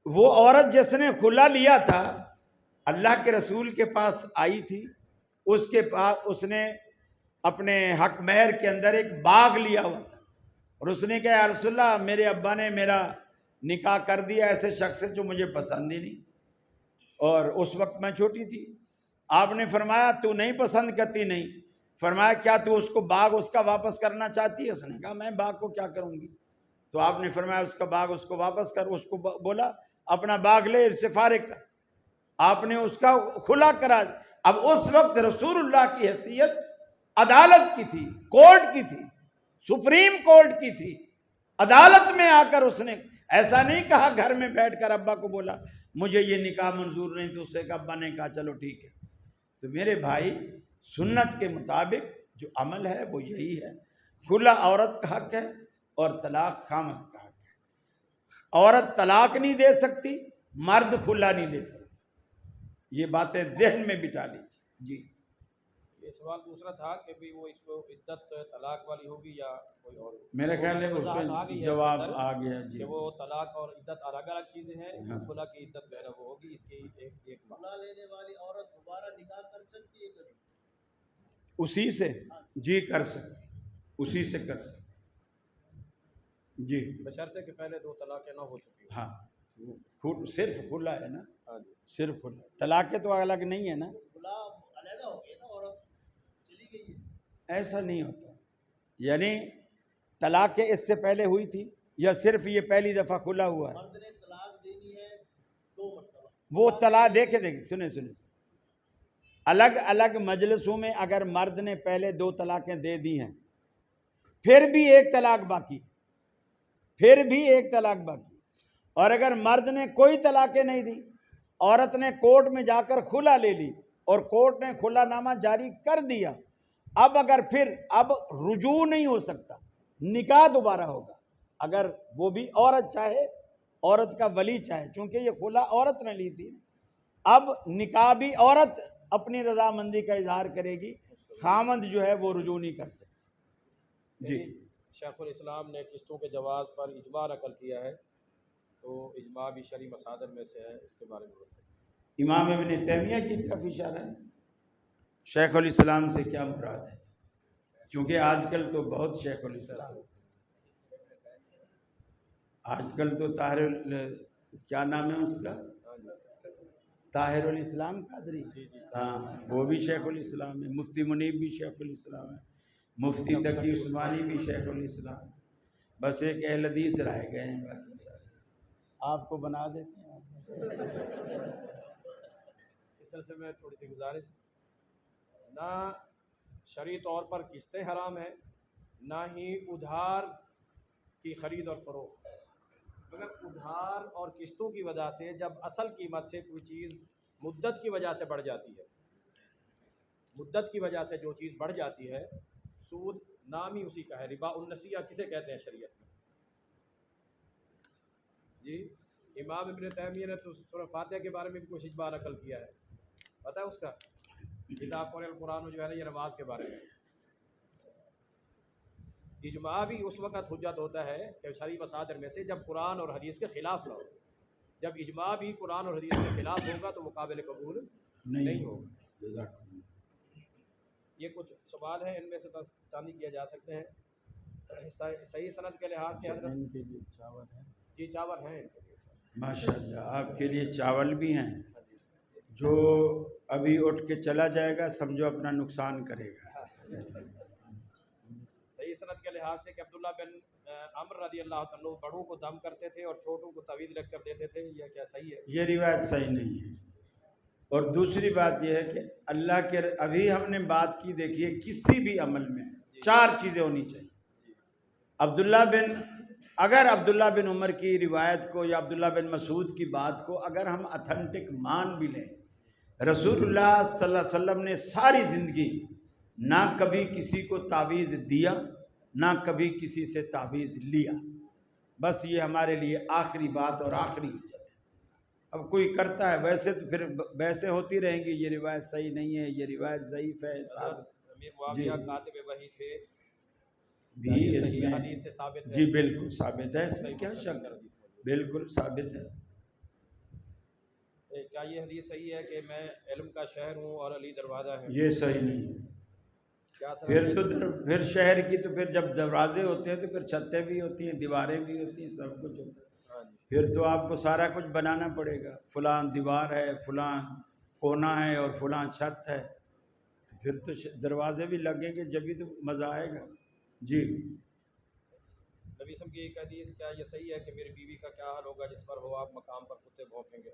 وہ عورت جس نے خلا لیا تھا اللہ کے رسول کے پاس آئی تھی، اس کے پاس اس نے اپنے حق مہر کے اندر ایک باغ لیا ہوا تھا، اور اس نے کہا یا رسول اللہ میرے ابا نے میرا نکاح کر دیا ایسے شخص سے جو مجھے پسند ہی نہیں، اور اس وقت میں چھوٹی تھی۔ آپ نے فرمایا تو نہیں پسند کرتی؟ نہیں۔ فرمایا کیا تو اس کو باغ اس کا واپس کرنا چاہتی ہے؟ اس نے کہا میں باغ کو کیا کروں گی؟ تو آپ نے فرمایا اس کا باغ اس کو واپس کر۔ اس کو بولا اپنا باغ لے، اس سے فارغ کر۔ آپ نے اس کا خلا کرا۔ اب اس وقت رسول اللہ کی حیثیت عدالت کی تھی، کورٹ کی تھی، سپریم کورٹ کی تھی۔ عدالت میں آ کر اس نے ایسا نہیں کہا گھر میں بیٹھ کر ابا کو بولا مجھے یہ نکاح منظور نہیں، تو اسے ابا نے کہا چلو ٹھیک ہے۔ تو میرے بھائی سنت کے مطابق جو عمل ہے وہ یہی ہے، خلا عورت کا حق ہے اور طلاق خامند کا حق ہے۔ عورت طلاق نہیں دے سکتی، مرد خلا نہیں دے سکتا، یہ باتیں ذہن میں بٹھا لیجیے۔ جی یہ سوال دوسرا تھا کہ بھی وہ اس کو عدت طلاق والی ہوگی یا کوئی اور؟ میرے خیال ہے اس میں جواب آ گیا جی، کہ وہ طلاق اور عدت الگ الگ چیزیں ہیں، خلا کی عدت جو ہے وہ ہوگی۔ اس کی ایک خلا لینے والی عورت دوبارہ نکاح کر سکتی ہے کبھی؟ اسی سے جی کر سکتی، اسی سے کر سکتی جی، بشرطے کہ پہلے 2 طلاقیں نہ ہو چکی ہوں۔ ہاں صرف خلا ہے نا، ہاں جی، صرف خلا، طلاقیں تو الگ نہیں ہے نا، خلا علیحدہ ہو گئی نا، عورت چلی گئی ہے۔ ایسا نہیں ہوتا، یعنی طلاقیں اس سے پہلے ہوئی تھی یا صرف یہ پہلی دفعہ خلا ہوا ہے؟ مرد نے طلاق دینی ہے 2 مرتبہ۔ وہ طلاق دیکھیں سنیں الگ الگ مجلسوں میں اگر مرد نے پہلے 2 طلاقیں دے دی ہیں پھر بھی 1 طلاق باقی، پھر بھی 1 طلاق باقی، اور اگر مرد نے کوئی طلاقیں نہیں دی، عورت نے کورٹ میں جا کر خلا لے لی اور کورٹ نے خلا نامہ جاری کر دیا، اب اگر پھر اب رجوع نہیں ہو سکتا، نکاح دوبارہ ہوگا، اگر وہ بھی عورت چاہے، عورت کا ولی چاہے، چونکہ یہ خلا عورت نے لی تھی، اب نکاح بھی عورت اپنی رضامندی کا اظہار کرے گی، خامند جو ہے وہ رجوع نہیں کر سکتا۔ جی شیخ الاسلام نے قسطوں کے جواز پر اجماع نقل کیا ہے، تو اجماع بھی شرعی مصادر میں سے ہے، اس کے بارے میں بتائیں۔ امام ابن تیمیہ کی طرف اشارہ ہے، شیخ الاسلام سے کیا مراد ہے؟ کیونکہ آج کل تو بہت شیخ الاسلام، آج کل تو کیا نام ہے اس کا، طاہر الاسلام قادری، ہاں وہ بھی شیخ الاسلام ہے، مفتی منیب بھی شیخ الاسلام ہے، مفتی تقی عثمانی بھی شیخ الاسلام، بس ایک اہل حدیث رہ گئے ہیں، باقی سارے آپ کو بنا دیتے ہیں۔ اس سلسلے میں تھوڑی سی گزارش، نہ شرعی طور پر قسطیں حرام ہیں، نہ ہی ادھار کی خرید اور فروخت، مگر ادھار اور قسطوں کی وجہ سے جب اصل قیمت سے کوئی چیز مدت کی وجہ سے بڑھ جاتی ہے مدت کی وجہ سے جو چیز بڑھ جاتی ہے، سود نام ہی اسی کا ہے، ربا النسیہ کسے کہتے ہیں شریعت میں؟ جی امام ابن تیمیہ نے تو سورہ فاتحہ کے بارے میں بھی کچھ اجماع نقل کیا ہے، پتہ ہے اس کا؟ اذا قرئ القرآن جو ہے نا، یہ نماز کے بارے میں اجماع بھی اس وقت حجت ہوتا ہے کہ شرعی مصادر میں سے جب قرآن اور حدیث کے خلاف نہ ہو. جب اجماع بھی قرآن اور حدیث کے خلاف ہوگا تو وہ قابل قبول نہیں ہوگا. یہ کچھ سوال ہیں، ان میں سے بس چاندی کیا جا سکتے ہیں. صحیح سند کے لحاظ سے حضرت جی چاول ہیں ماشاء اللہ، آپ کے لیے چاول بھی ہیں. جو ابھی اٹھ کے چلا جائے گا سمجھو اپنا نقصان کرے گا. صحیح سند کے لحاظ سے کہ عبداللہ بن عمر رضی اللہ عنہ بڑوں کو دم کرتے تھے اور چھوٹوں کو تعویذ لکھ کر دیتے تھے، یہ کیا صحیح ہے؟ یہ روایت صحیح نہیں ہے. اور دوسری بات یہ ہے کہ اللہ کے ابھی ہم نے بات کی، دیکھیے کسی بھی عمل میں 4 چیزیں ہونی چاہیے. اگر عبداللہ بن عمر کی روایت کو یا عبداللہ بن مسعود کی بات کو اگر ہم اتھینٹک مان بھی لیں، رسول اللہ صلی اللہ علیہ وسلم نے ساری زندگی نہ کبھی کسی کو تعویذ دیا نہ کبھی کسی سے تعویذ لیا. بس یہ ہمارے لیے آخری بات اور آخری حجت ہے. اب کوئی کرتا ہے ویسے تو پھر ویسے ہوتی رہیں گی، یہ روایت صحیح نہیں ہے، یہ روایت ضعیف ہے. امیر معاویہ کاتب وحی تھے بھی اس میں حدیث سے ثابت ہے. جی بالکل ثابت ہے، اس میں کیا شک ہے، بالکل ثابت ہے. کیا یہ حدیث صحیح ہے کہ میں علم کا شہر ہوں اور علی دروازہ ہے؟ یہ صحیح نہیں ہے. کیا پھر شہر کی تو پھر جب دروازے ہوتے ہیں تو پھر چھتیں بھی ہوتی ہیں، دیواریں بھی ہوتی ہیں، سب کچھ ہوتا ہے. پھر تو آپ کو سارا کچھ بنانا پڑے گا. فلاں دیوار ہے، فلاں کونا ہے اور فلاں چھت ہے، تو پھر تو دروازے بھی لگیں گے جبھی تو مزہ آئے گا. جی نبی صلی کی ایک حدیث، کیا یہ صحیح ہے کہ میری بیوی کا کیا حال ہوگا جس پر ہو آپ مقام پر کتے بھونکیں گے؟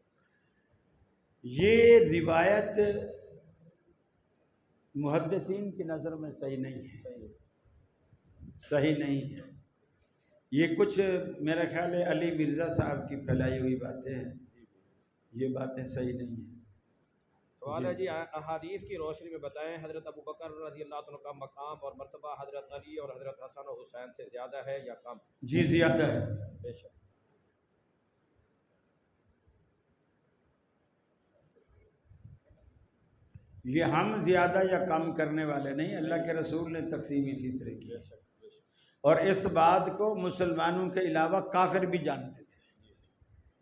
یہ روایت محدثین کی نظر میں صحیح نہیں ہے، صحیح نہیں ہے. یہ کچھ میرا خیال ہے علی مرزا صاحب کی پھیلائی ہوئی باتیں ہیں، یہ باتیں صحیح نہیں ہیں. سوال ہے جی، احادیث کی روشنی میں بتائیں حضرت ابوبکر رضی اللہ عنہ کا مقام اور مرتبہ حضرت علی اور حضرت حسن و حسین سے زیادہ ہے یا کم؟ جی زیادہ ہے. بے شک. یہ ہم زیادہ یا کم کرنے والے نہیں، اللہ کے رسول نے تقسیم اسی طرح کی ہے. اور اس بات کو مسلمانوں کے علاوہ کافر بھی جانتے تھے.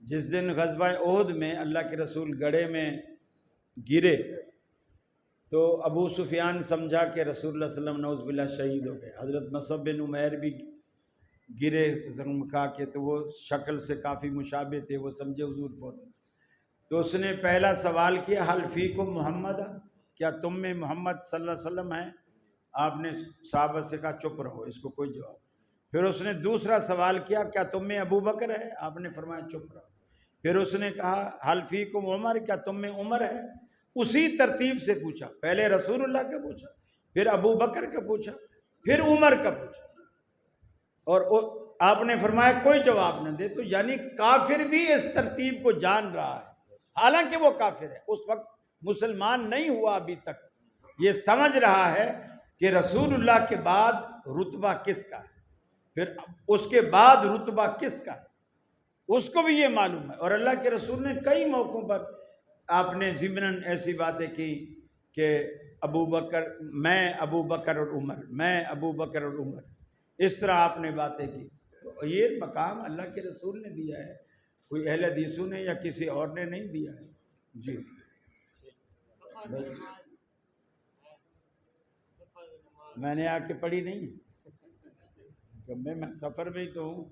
جس دن غزوہ احد میں اللہ کے رسول گڑھے میں گرے تو ابو سفیان سمجھا کہ رسول اللہ صلی اللہ علیہ وسلم نعوذ باللہ شہید ہو گئے. حضرت مصعب بن عمیر بھی گرے زخم کھا کے، تو وہ شکل سے کافی مشابہ تھے، وہ سمجھے حضور فوت. تو اس نے پہلا سوال کیا حل فیکم محمد، کیا تم میں محمد صلی اللہ علیہ وسلم ہیں؟ آپ نے صحابہ سے کہا چپ رہو، اس کو کوئی جواب. پھر اس نے دوسرا سوال کیا کیا تم میں ابو بکر ہے؟ آپ نے فرمایا چپ رہو. پھر اس نے کہا حل فیکم عمر، کیا تم میں عمر ہے؟ اسی ترتیب سے پوچھا، پہلے رسول اللہ کا پوچھا، پھر ابو بکر کا پوچھا، پھر عمر کا پوچھا، اور آپ نے فرمایا کوئی جواب نہ دے. تو یعنی کافر بھی اس ترتیب کو جان رہا ہے، حالانکہ وہ کافر ہے، اس وقت مسلمان نہیں ہوا ابھی تک. یہ سمجھ رہا ہے کہ رسول اللہ کے بعد رتبہ کس کا ہے، پھر اس کے بعد رتبہ کس کا ہے، اس کو بھی یہ معلوم ہے. اور اللہ کے رسول نے کئی موقعوں پر آپ نے ضمناً ایسی باتیں کی کہ ابو بکر، میں ابو بکر اور عمر، میں ابو بکر اور عمر، اس طرح آپ نے باتیں کی. تو یہ مقام اللہ کے رسول نے دیا ہے، کوئی اہل حدیثوں نے یا کسی اور نے نہیں دیا ہے. جی میں نے آ کے پڑھی نہیں، میں سفر میں ہی تو ہوں.